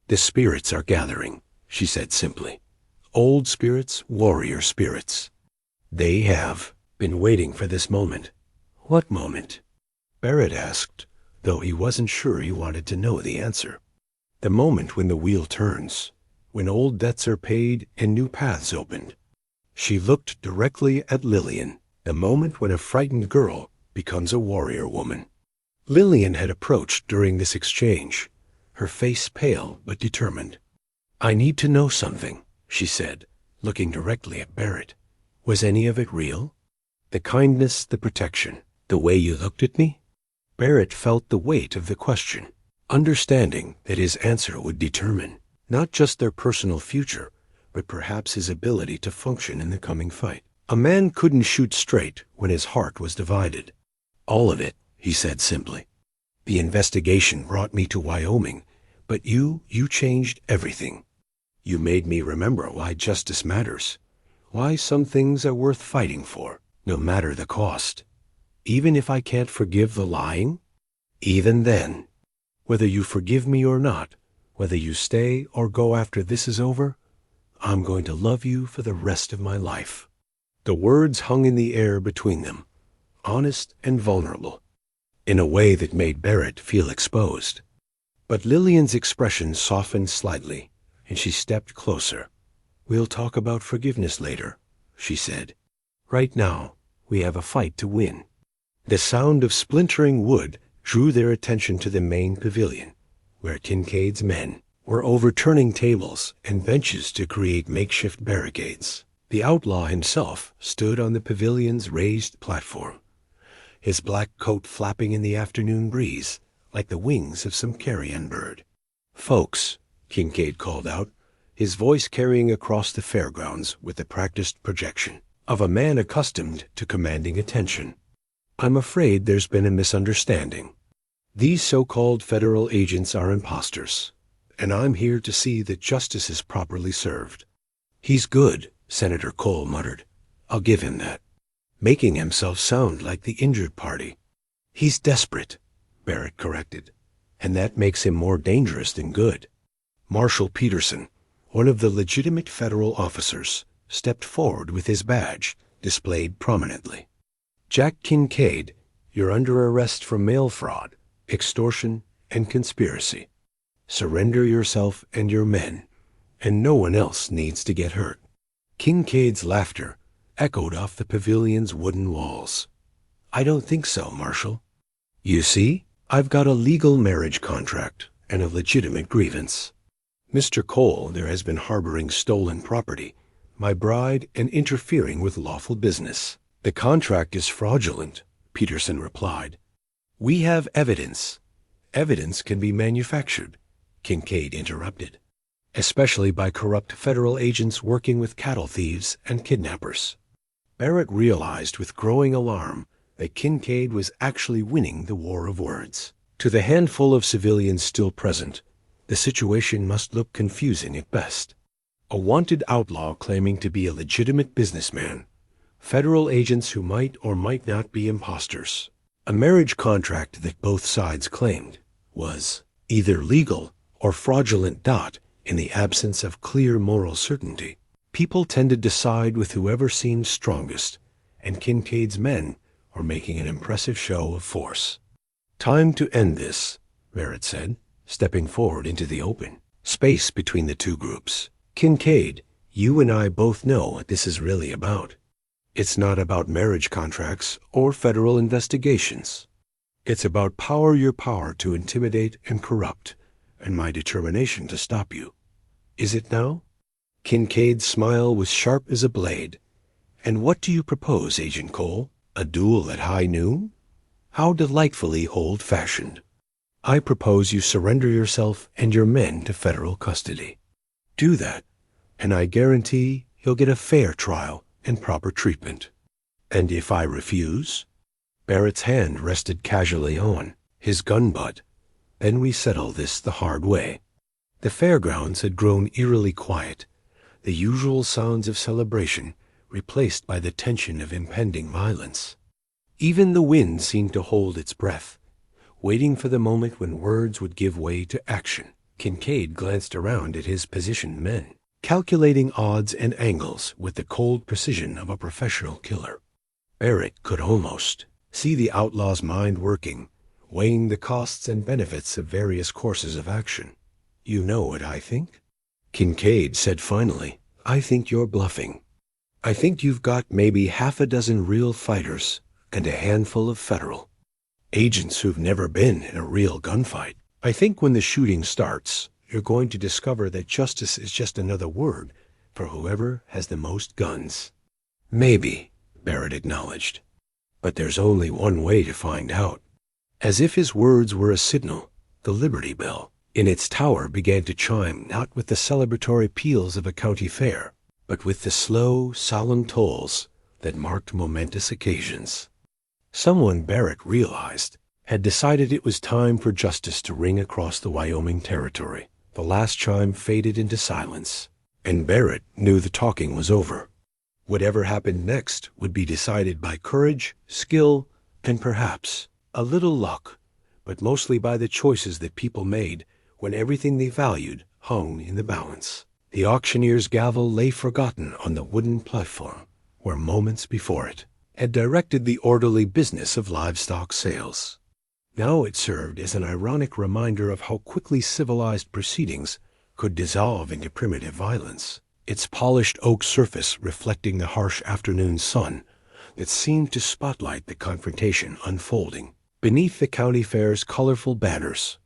[SPEAKER 1] "The spirits are gathering," she said simply. "Old spirits, warrior spirits. They have been waiting for this moment." "What moment?" Barrett asked, though he wasn't sure he wanted to know the answer. The moment when the wheel turns, when old debts are paid and new paths opened. She looked directly at Lillian, the moment when a frightened girl becomes a warrior woman. Lillian had approached during this exchange, her face pale but determined. "I need to know something," she said, looking directly at Barrett. "Was any of it real? The kindness, the protection, the way you looked at me?" Barrett felt the weight of the question, understanding that his answer would determine not just their personal future, but perhaps his ability to function in the coming fight. A man couldn't shoot straight when his heart was divided. "All of it," he said simply. "The investigation brought me to Wyoming, but you changed everything. You made me remember why justice matters, why some things are worth fighting for, no matter the cost. Even if I can't forgive the lying, even then, whether you forgive me or not, whether you stay or go after this is over, I'm going to love you for the rest of my life." The words hung in the air between them, honest and vulnerable, in a way that made Barrett feel exposed. But Lillian's expression softened slightly, and she stepped closer. "We'll talk about forgiveness later," she said. "Right now, we have a fight to win." The sound of splintering wood drew their attention to the main pavilion, where Kincaid's men were overturning tables and benches to create makeshift barricades. The outlaw himself stood on the pavilion's raised platform, his black coat flapping in the afternoon breeze like the wings of some carrion bird. "Folks," Kincaid called out, his voice carrying across the fairgrounds with the practiced projection of a man accustomed to commanding attention. "I'm afraid there's been a misunderstanding. These so-called federal agents are imposters, and I'm here to see that justice is properly served." "He's good," Senator Cole muttered. "I'll give him that. Making himself sound like the injured party." "He's desperate," Barrett corrected, "and that makes him more dangerous than good." Marshal Peterson, one of the legitimate federal officers, stepped forward with his badge displayed prominently. "Jack Kincaid, you're under arrest for mail fraud, extortion, and conspiracy. Surrender yourself and your men, and no one else needs to get hurt." Kincaid's laughter echoed off the pavilion's wooden walls. "I don't think so, Marshal. You see, I've got a legal marriage contract and a legitimate grievance. Mr. Cole, there has been harboring stolen property, my bride, and interfering with lawful business." "The contract is fraudulent," Peterson replied. "We have evidence." "Evidence can be manufactured," Kincaid interrupted, "especially by corrupt federal agents working with cattle thieves and kidnappers." Barrett realized with growing alarm that Kincaid was actually winning the war of words. To the handful of civilians still present, the situation must look confusing at best. A wanted outlaw claiming to be a legitimate businessman, federal agents who might or might not be imposters. A marriage contract that both sides claimed was either legal or fraudulent. In the absence of clear moral certainty, people tended to side with whoever seemed strongest, and Kincaid's men were making an impressive show of force. "Time to end this," Barrett said, stepping forward into the open space between the two groups. "Kincaid, you and I both know what this is really about. It's not about marriage contracts or federal investigations. It's about your power to intimidate and corrupt, and my determination to stop you. Is it now?" Kincaid's smile was sharp as a blade. "And what do you propose, Agent Cole? A duel at high noon? How delightfully old-fashioned." "I propose you surrender yourself and your men to federal custody. Do that, and I guarantee you'll get a fair trial and proper treatment." "And if I refuse?" Barrett's hand rested casually on his gun butt. "Then we settle this the hard way." The fairgrounds had grown eerily quiet, the usual sounds of celebration replaced by the tension of impending violence. Even the wind seemed to hold its breath, waiting for the moment when words would give way to action. Kincaid glanced around at his positioned men, calculating odds and angles with the cold precision of a professional killer. Barrett could almost see the outlaw's mind working, weighing the costs and benefits of various courses of action. "You know what I think?" Kincaid said finally. "I think you're bluffing. I think you've got maybe half a dozen real fighters and a handful of federal agents who've never been in a real gunfight. I think when the shooting starts, you're going to discover that justice is just another word for whoever has the most guns." "Maybe," Barrett acknowledged. "But there's only one way to find out." As if his words were a signal, the Liberty Bell in its tower began to chime not with the celebratory peals of a county fair, but with the slow, solemn tolls that marked momentous occasions. Someone, Barrett realized, had decided it was time for justice to ring across the Wyoming territory. The last chime faded into silence, and Barrett knew the talking was over. Whatever happened next would be decided by courage, skill, and perhaps a little luck, but mostly by the choices that people made when everything they valued hung in the balance. The auctioneer's gavel lay forgotten on the wooden platform where moments before it had directed the orderly business of livestock sales. Now it served as an ironic reminder of how quickly civilized proceedings could dissolve into primitive violence, its polished oak surface reflecting the harsh afternoon sun that seemed to spotlight the confrontation unfolding. Beneath the county fair's colorful banners,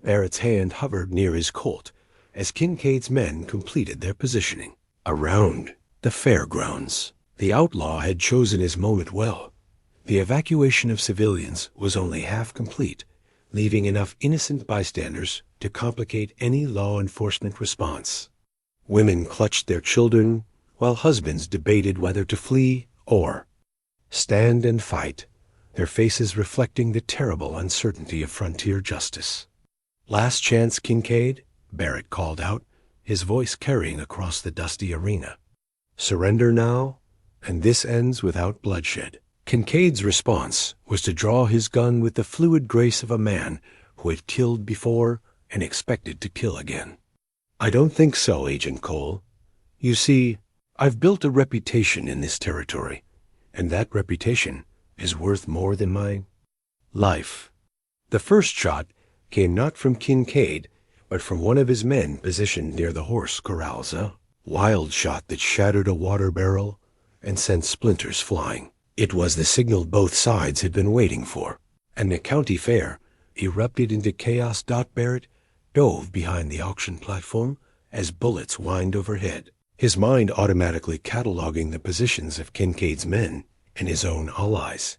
[SPEAKER 1] Barrett's hand hovered near his Colt as Kincaid's men completed their positioning. Around the fairgrounds, the outlaw had chosen his moment well. The evacuation of civilians was only half complete, leaving enough innocent bystanders to complicate any law enforcement response. Women clutched their children, while husbands debated whether to flee or stand and fight, their faces reflecting the terrible uncertainty of frontier justice. "Last chance, Kincaid," Barrett called out, his voice carrying across the dusty arena. "Surrender now, and this ends without bloodshed." Kincaid's response was to draw his gun with the fluid grace of a man who had killed before and expected to kill again. "I don't think so, Agent Cole. You see, I've built a reputation in this territory, and that reputation is worth more than my life." The first shot came not from Kincaid, but from one of his men positioned near the horse corrals, a wild shot that shattered a water barrel and sent splinters flying. It was the signal both sides had been waiting for, and the county fair erupted into chaos. Barrett dove behind the auction platform as bullets whined overhead, his mind automatically cataloging the positions of Kincaid's men and his own allies.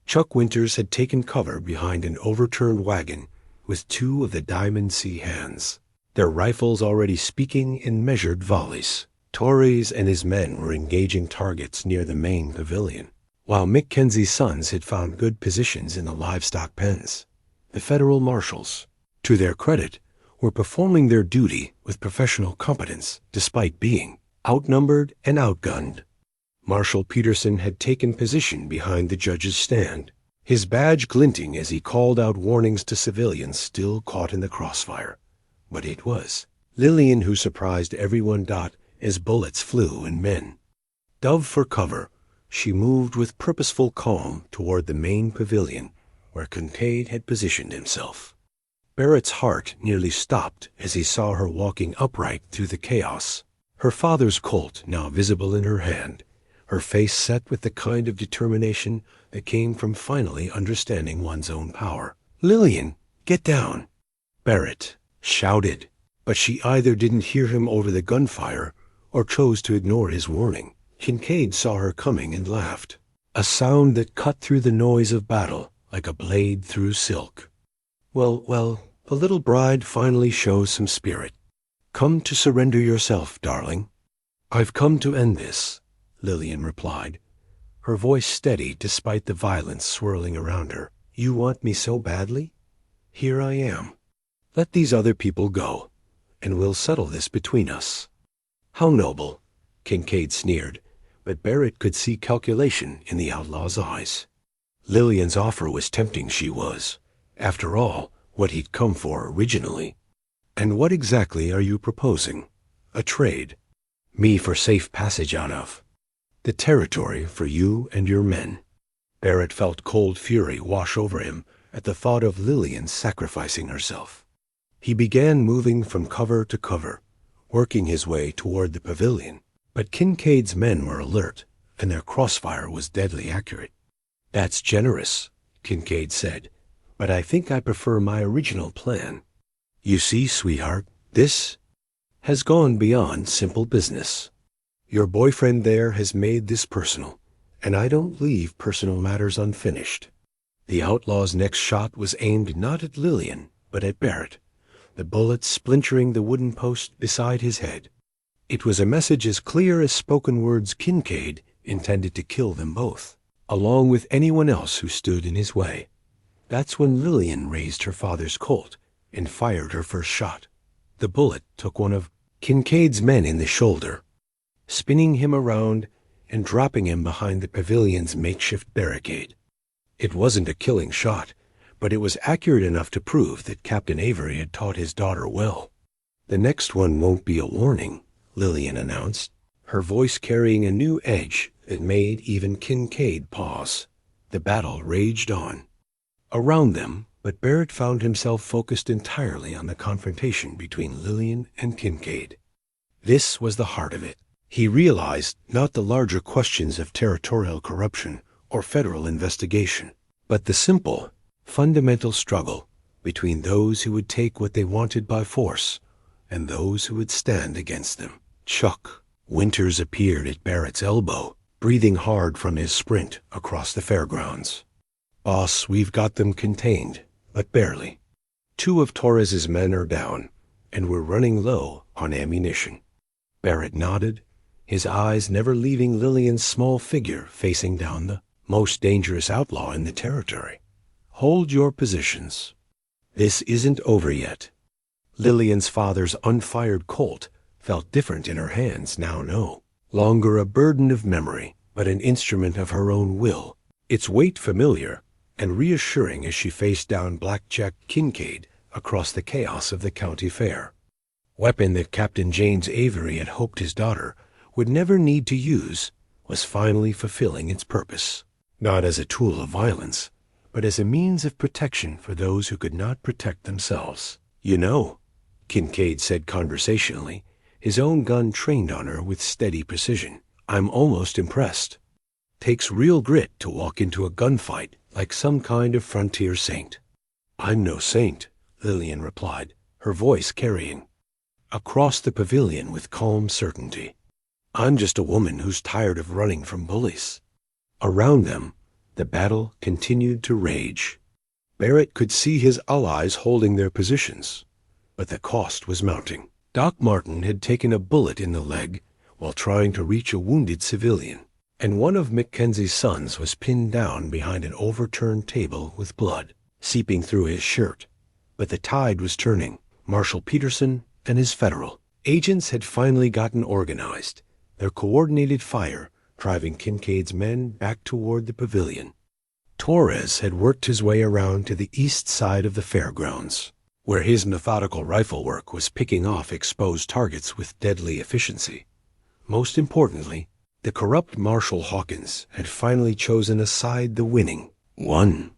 [SPEAKER 1] Chuck Winters had taken cover behind an overturned wagon with two of the Diamond C hands, their rifles already speaking in measured volleys. Torres and his men were engaging targets near the main pavilion, while Mackenzie's sons had found good positions in the livestock pens. The federal marshals, to their credit, were performing their duty with professional competence despite being outnumbered and outgunned. Marshal Peterson had taken position behind the judge's stand, his badge glinting as he called out warnings to civilians still caught in the crossfire. But it was Lillian who surprised everyone. As bullets flew and men dove for cover, she moved with purposeful calm toward the main pavilion where Kincaid had positioned himself. Barrett's heart nearly stopped as he saw her walking upright through the chaos, her father's Colt now visible in her hand, her face set with the kind of determination that came from finally understanding one's own power. "Lillian, get down!" Barrett shouted, but she either didn't hear him over the gunfire or chose to ignore his warning. Kincaid saw her coming and laughed, a sound that cut through the noise of battle like a blade through silk. Well, the little bride finally shows some spirit. Come to surrender yourself, darling." "I've come to end this," Lillian replied, her voice steady despite the violence swirling around her. "You want me so badly? Here I am. Let these other people go, and we'll settle this between us." "How noble," Kincaid sneered, but Barrett could see calculation in the outlaw's eyes. Lillian's offer was tempting, she was. After all, what he'd come for originally. "And what exactly are you proposing? A trade? Me for safe passage out of the territory for you and your men?" Barrett felt cold fury wash over him at the thought of Lillian sacrificing herself. He began moving from cover to cover, working his way toward the pavilion. But Kincaid's men were alert, and their crossfire was deadly accurate. "That's generous," Kincaid said, "but I think I prefer my original plan. You see, sweetheart, this has gone beyond simple business. Your boyfriend there has made this personal, and I don't leave personal matters unfinished." The outlaw's next shot was aimed not at Lillian, but at Barrett, the bullet splintering the wooden post beside his head. It was a message as clear as spoken words. Kincaid intended to kill them both, along with anyone else who stood in his way. That's when Lillian raised her father's Colt and fired her first shot. The bullet took one of Kincaid's men in the shoulder, spinning him around and dropping him behind the pavilion's makeshift barricade. It wasn't a killing shot, but it was accurate enough to prove that Captain Avery had taught his daughter well. "The next one won't be a warning," Lillian announced, her voice carrying a new edge that made even Kincaid pause. The battle raged on around them, but Barrett found himself focused entirely on the confrontation between Lillian and Kincaid. This was the heart of it. He realized not the larger questions of territorial corruption or federal investigation, but the simple, fundamental struggle between those who would take what they wanted by force and those who would stand against them. Chuck Winters appeared at Barrett's elbow, breathing hard from his sprint across the fairgrounds. "Boss, we've got them contained, but barely. 2 of Torres's men are down, and we're running low on ammunition." Barrett nodded, his eyes never leaving Lillian's small figure facing down the most dangerous outlaw in the territory. "Hold your positions. This isn't over yet." Lillian's father's unfired Colt felt different in her hands now. No longer a burden of memory, but an instrument of her own will, its weight familiar and reassuring as she faced down Black Jack Kincaid across the chaos of the county fair. Weapon that Captain James Avery had hoped his daughter would never need to use was finally fulfilling its purpose, not as a tool of violence, but as a means of protection for those who could not protect themselves. "You know," Kincaid said conversationally, his own gun trained on her with steady precision, "I'm almost impressed. Takes real grit to walk into a gunfight like some kind of frontier saint." "I'm no saint," Lillian replied, her voice carrying across the pavilion with calm certainty. "I'm just a woman who's tired of running from bullies." Around them, the battle continued to rage. Barrett could see his allies holding their positions, but the cost was mounting. Doc Martin had taken a bullet in the leg while trying to reach a wounded civilian, and one of Mackenzie's sons was pinned down behind an overturned table with blood seeping through his shirt. But the tide was turning. Marshal Peterson and his federal agents had finally gotten organized, their coordinated fire driving Kincaid's men back toward the pavilion. Torres had worked his way around to the east side of the fairgrounds, where his methodical rifle work was picking off exposed targets with deadly efficiency. Most importantly, the corrupt Marshal Hawkins had finally chosen a side, the winning one.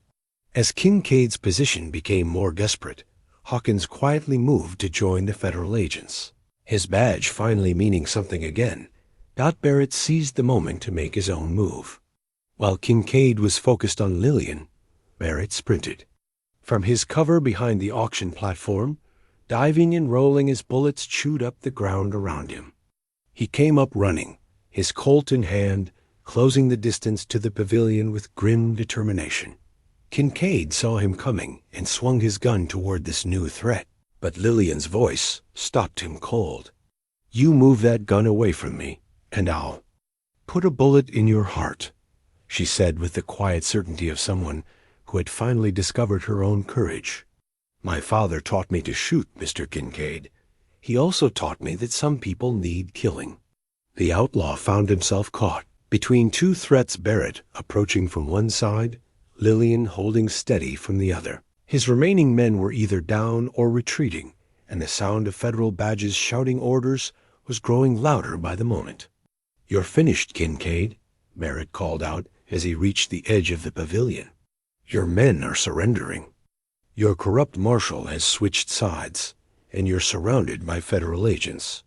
[SPEAKER 1] As Kincaid's position became more desperate, Hawkins quietly moved to join the federal agents, his badge finally meaning something again. Barrett seized the moment to make his own move. While Kincaid was focused on Lillian, Barrett sprinted. From his cover behind the auction platform, diving and rolling as bullets chewed up the ground around him. He came up running, his Colt in hand, closing the distance to the pavilion with grim determination. Kincaid saw him coming and swung his gun toward this new threat, but Lillian's voice stopped him cold. "You move that gun away from me, and I'll put a bullet in your heart," she said with the quiet certainty of someone who had finally discovered her own courage. "My father taught me to shoot, Mr. Kincaid. He also taught me that some people need killing." The outlaw found himself caught between 2 threats, Barrett approaching from one side, Lillian holding steady from the other. His remaining men were either down or retreating, and the sound of federal badges shouting orders was growing louder by the moment. "You're finished, Kincaid," Barrett called out as he reached the edge of the pavilion. Your men are surrendering. Your corrupt marshal has switched sides, and you're surrounded by federal agents.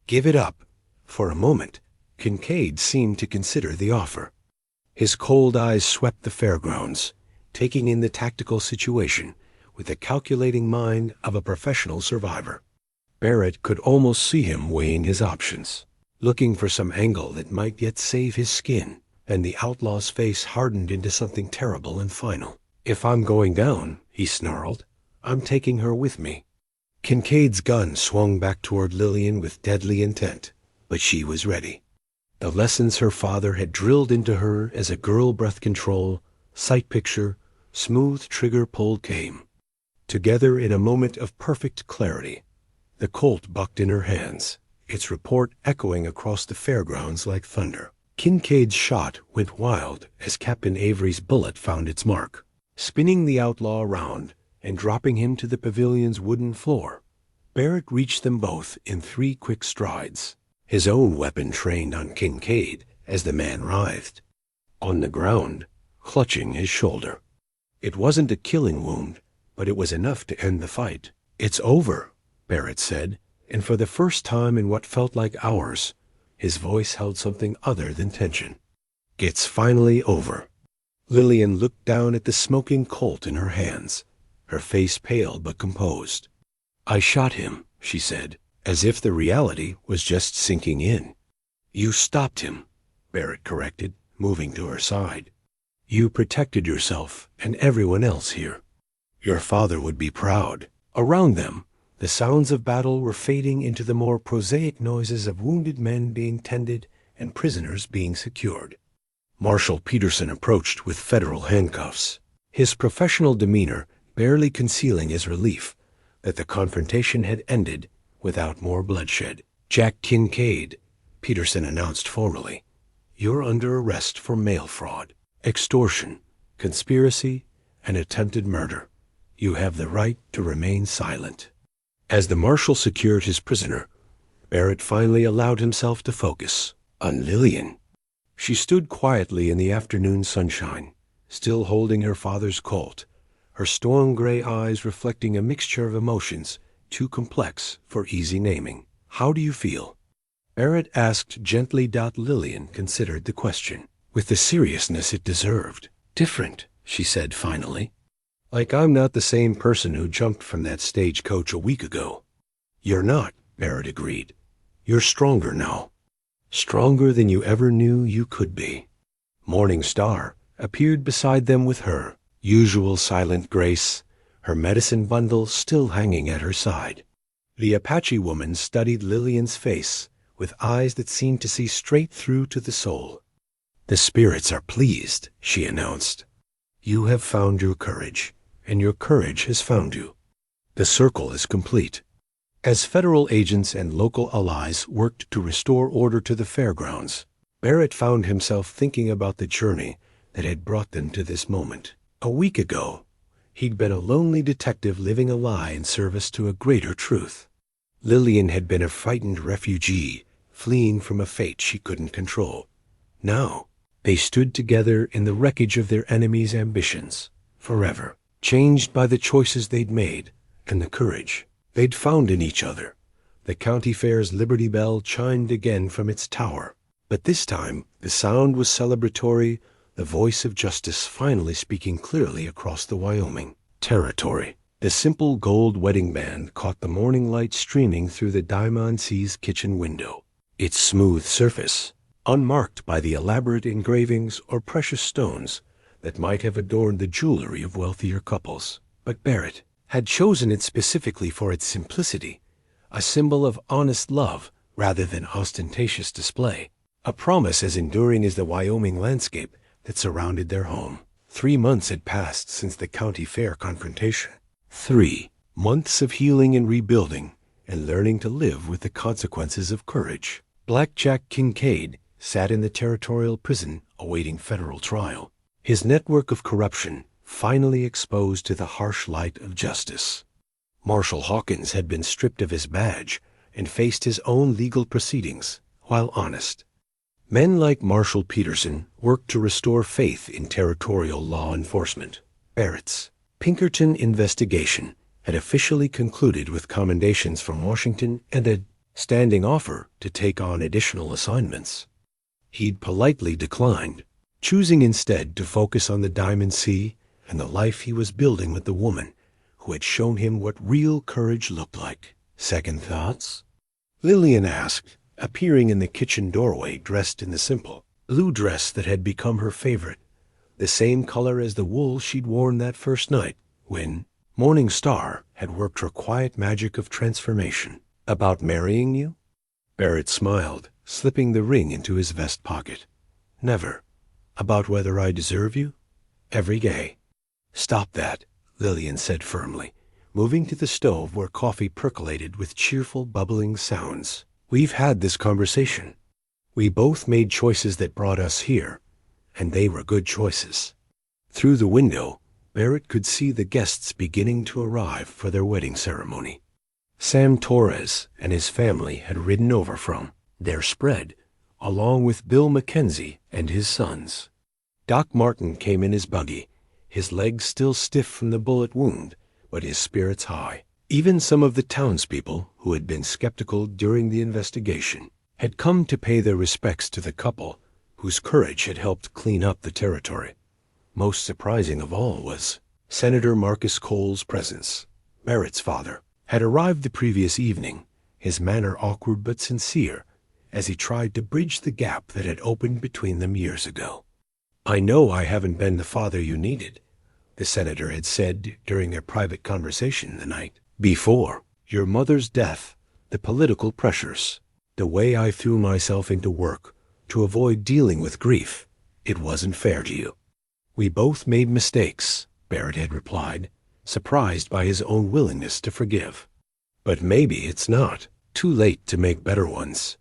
[SPEAKER 1] Give it up." For a moment, Kincaid seemed to consider the offer. His cold eyes swept the fairgrounds, taking in the tactical situation with the calculating mind of a professional survivor. Barrett could almost see him weighing his options, looking for some angle that might yet save his skin, and the outlaw's face hardened into something terrible and final. "If I'm going down," he snarled, "I'm taking her with me." Kincaid's gun swung back toward Lillian with deadly intent, but she was ready. The lessons her father had drilled into her as a girl breath control, sight picture, smooth trigger pull came. Together in a moment of perfect clarity, the Colt bucked in her hands, its report echoing across the fairgrounds like thunder. Kincaid's shot went wild as Captain Avery's bullet found its mark, spinning the outlaw around and dropping him to the pavilion's wooden floor. Barrett reached them both in 3 quick strides, his own weapon trained on Kincaid as the man writhed, on the ground, clutching his shoulder. It wasn't a killing wound, but it was enough to end the fight. "It's over," Barrett said, and for the first time in what felt like hours, his voice held something other than tension. "It's finally over." Lillian looked down at the smoking Colt in her hands, her face pale but composed. "I shot him," she said, as if the reality was just sinking in. "You stopped him," Barrett corrected, moving to her side. "You protected yourself and everyone else here. Your father would be proud." Around them, the sounds of battle were fading into the more prosaic noises of wounded men being tended and prisoners being secured. Marshal Peterson approached with federal handcuffs, his professional demeanor barely concealing his relief that the confrontation had ended without more bloodshed. "Jack Kincaid," Peterson announced formally, "you're under arrest for mail fraud, extortion, conspiracy, and attempted murder. You have the right to remain silent." As the marshal secured his prisoner, Barrett finally allowed himself to focus on Lillian. She stood quietly in the afternoon sunshine, still holding her father's Colt, her storm gray eyes reflecting a mixture of emotions too complex for easy naming. "How do you feel?" Barrett asked gently. Lillian considered the question, with the seriousness it deserved. "Different," she said finally. "Like I'm not the same person who jumped from that stagecoach a week ago." "You're not," Barrett agreed. "You're stronger now. Stronger than you ever knew you could be." Morning Star appeared beside them with her usual silent grace, her medicine bundle still hanging at her side. The Apache woman studied Lillian's face with eyes that seemed to see straight through to the soul. "The spirits are pleased," she announced. "You have found your courage, and your courage has found you. The circle is complete." As federal agents and local allies worked to restore order to the fairgrounds, Barrett found himself thinking about the journey that had brought them to this moment. A week ago, he'd been a lonely detective living a lie in service to a greater truth. Lillian had been a frightened refugee, fleeing from a fate she couldn't control. Now, they stood together in the wreckage of their enemies' ambitions, forever, changed by the choices they'd made and the courage they'd found in each other. The county fair's Liberty Bell chimed again from its tower, but this time the sound was celebratory, the voice of justice finally speaking clearly across the Wyoming territory. The simple gold wedding band caught the morning light streaming through the Diamond C's kitchen window, its smooth surface unmarked by the elaborate engravings or precious stones that might have adorned the jewelry of wealthier couples. But Barrett had chosen it specifically for its simplicity, a symbol of honest love rather than ostentatious display, a promise as enduring as the Wyoming landscape that surrounded their home. 3 months had passed since the county fair confrontation. 3 months of healing and rebuilding and learning to live with the consequences of courage. Black Jack Kincaid sat in the territorial prison awaiting federal trial, his network of corruption finally exposed to the harsh light of justice. Marshal Hawkins had been stripped of his badge and faced his own legal proceedings, while honest. Men like Marshal Peterson worked to restore faith in territorial law enforcement. Barrett's Pinkerton investigation had officially concluded with commendations from Washington and a standing offer to take on additional assignments. He'd politely declined, choosing instead to focus on the Diamond Sea and the life he was building with the woman who had shown him what real courage looked like. Second thoughts? Lillian asked, appearing in the kitchen doorway dressed in the simple blue dress that had become her favorite, the same color as the wool she'd worn that first night when Morning Star had worked her quiet magic of transformation. About marrying you? Barrett smiled, slipping the ring into his vest pocket. Never. About whether I deserve you? Every day. Stop that, Lillian said firmly, moving to the stove where coffee percolated with cheerful bubbling sounds. We've had this conversation. We both made choices that brought us here, and they were good choices. Through the window, Barrett could see the guests beginning to arrive for their wedding ceremony. Sam Torres and his family had ridden over from their spread, along with Bill Mackenzie and his sons. Doc Martin came in his buggy, his legs still stiff from the bullet wound, but his spirits high. Even some of the townspeople, who had been skeptical during the investigation, had come to pay their respects to the couple whose courage had helped clean up the territory. Most surprising of all was Senator Marcus Cole's presence. Barrett's father had arrived the previous evening, his manner awkward but sincere, as he tried to bridge the gap that had opened between them years ago. I know I haven't been the father you needed, the senator had said during their private conversation the night before. Your mother's death, the political pressures, the way I threw myself into work to avoid dealing with grief, it wasn't fair to you. We both made mistakes, Barrett had replied, surprised by his own willingness to forgive. But maybe it's not too late to make better ones.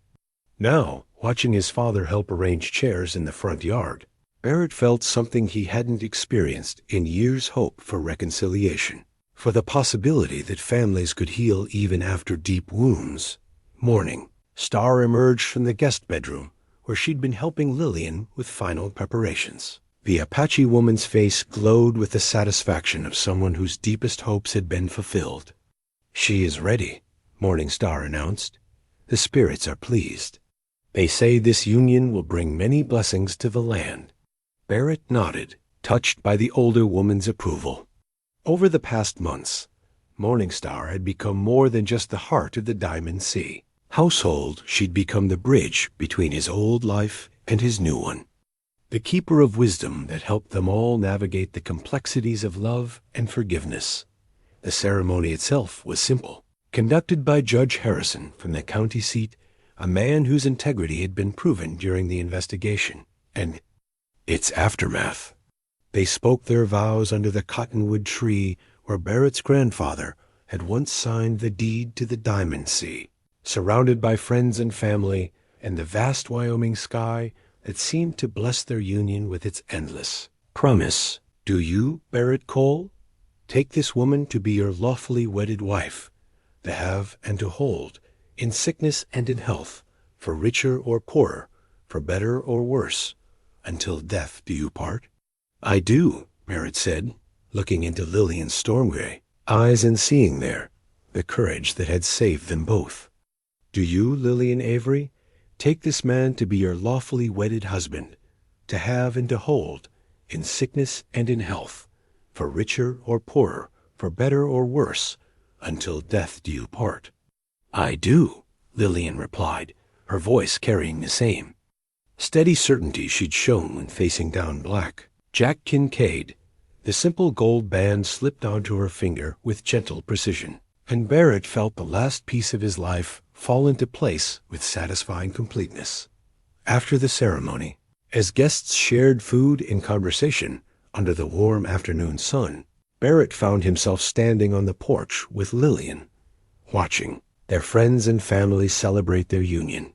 [SPEAKER 1] Now, watching his father help arrange chairs in the front yard, Barrett felt something he hadn't experienced in years: hope for reconciliation, for the possibility that families could heal even after deep wounds. Morning Star emerged from the guest bedroom, where she'd been helping Lillian with final preparations. The Apache woman's face glowed with the satisfaction of someone whose deepest hopes had been fulfilled. She is ready, Morning Star announced. The spirits are pleased. They say this union will bring many blessings to the land. Barrett nodded, touched by the older woman's approval. Over the past months, Morning Star had become more than just the heart of the Diamond Sea. Household, she'd become the bridge between his old life and his new one. The keeper of wisdom that helped them all navigate the complexities of love and forgiveness. The ceremony itself was simple, conducted by Judge Harrison from the county seat, a man whose integrity had been proven during the investigation and its aftermath. They spoke their vows under the cottonwood tree where Barrett's grandfather had once signed the deed to the Diamond Sea, surrounded by friends and family and the vast Wyoming sky that seemed to bless their union with its endless promise. Do you, Barrett Cole, take this woman to be your lawfully wedded wife, to have and to hold, in sickness and in health, for richer or poorer, for better or worse, until death do you part? I do, Barrett said, looking into Lillian's storm-gray eyes and seeing there the courage that had saved them both. Do you, Lillian Avery, take this man to be your lawfully wedded husband, to have and to hold, in sickness and in health, for richer or poorer, for better or worse, until death do you part? I do, Lillian replied, her voice carrying the same steady certainty she'd shown when facing down Black Jack Kincaid. The simple gold band slipped onto her finger with gentle precision, and Barrett felt the last piece of his life fall into place with satisfying completeness. After the ceremony, as guests shared food and conversation under the warm afternoon sun, Barrett found himself standing on the porch with Lillian, watching their friends and family celebrate their union.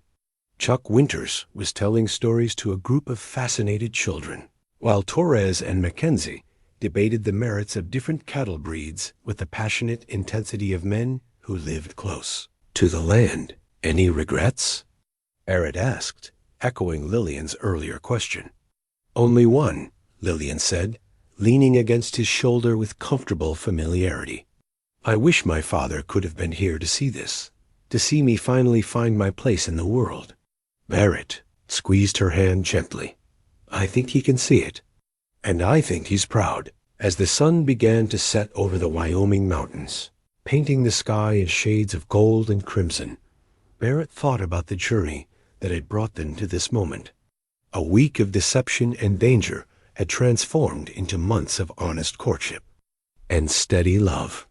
[SPEAKER 1] Chuck Winters was telling stories to a group of fascinated children, while Torres and Mackenzie debated the merits of different cattle breeds with the passionate intensity of men who lived close to the land. Any regrets? Barrett asked, echoing Lillian's earlier question. Only one, Lillian said, leaning against his shoulder with comfortable familiarity. "I wish my father could have been here to see this, to see me finally find my place in the world." Barrett squeezed her hand gently. "I think he can see it. And I think he's proud." As the sun began to set over the Wyoming mountains, painting the sky in shades of gold and crimson, Barrett thought about the journey that had brought them to this moment. A week of deception and danger had transformed into months of honest courtship and steady love.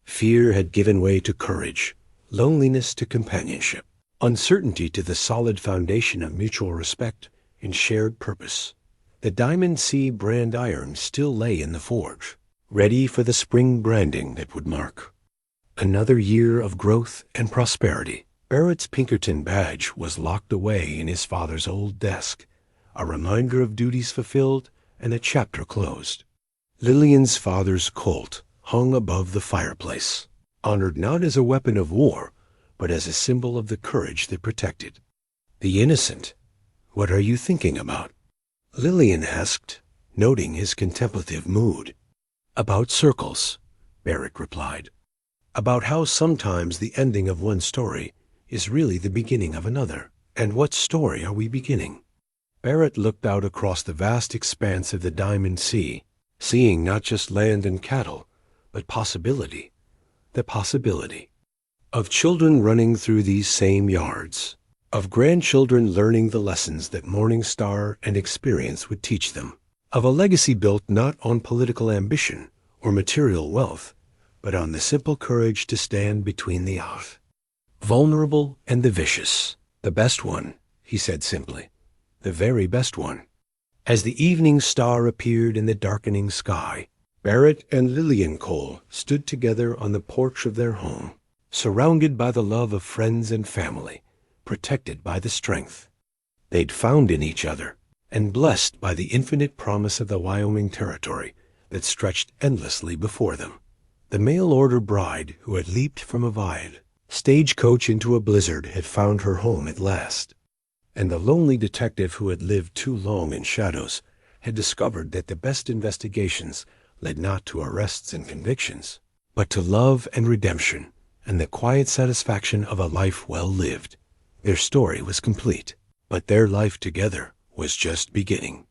[SPEAKER 1] Fear had given way to courage, loneliness to companionship, uncertainty to the solid foundation of mutual respect and shared purpose. The Diamond C brand iron still lay in the forge, ready for the spring branding that would mark another year of growth and prosperity. Barrett's Pinkerton badge was locked away in his father's old desk, a reminder of duties fulfilled and a chapter closed. Lillian's father's Colt hung above the fireplace, honored not as a weapon of war, but as a symbol of the courage that protected the innocent. "What are you thinking about?" Lillian asked, noting his contemplative mood. "About circles," Barrett replied. "About how sometimes the ending of one story is really the beginning of another. And what story are we beginning?" Barrett looked out across the vast expanse of the Diamond Sea, seeing not just land and cattle, but possibility. The possibility of children running through these same yards, of grandchildren learning the lessons that Morning Star and experience would teach them, of a legacy built not on political ambition or material wealth, but on the simple courage to stand between the vulnerable and the vicious. "The best one," he said simply, "the very best one." As the evening star appeared in the darkening sky, Barrett and Lillian Cole stood together on the porch of their home, surrounded by the love of friends and family, protected by the strength they'd found in each other, and blessed by the infinite promise of the Wyoming territory that stretched endlessly before them. The mail-order bride who had leaped from a viad stagecoach into a blizzard had found her home at last, and the lonely detective who had lived too long in shadows had discovered that the best investigations led not to arrests and convictions, but to love and redemption and the quiet satisfaction of a life well lived. Their story was complete, but their life together was just beginning.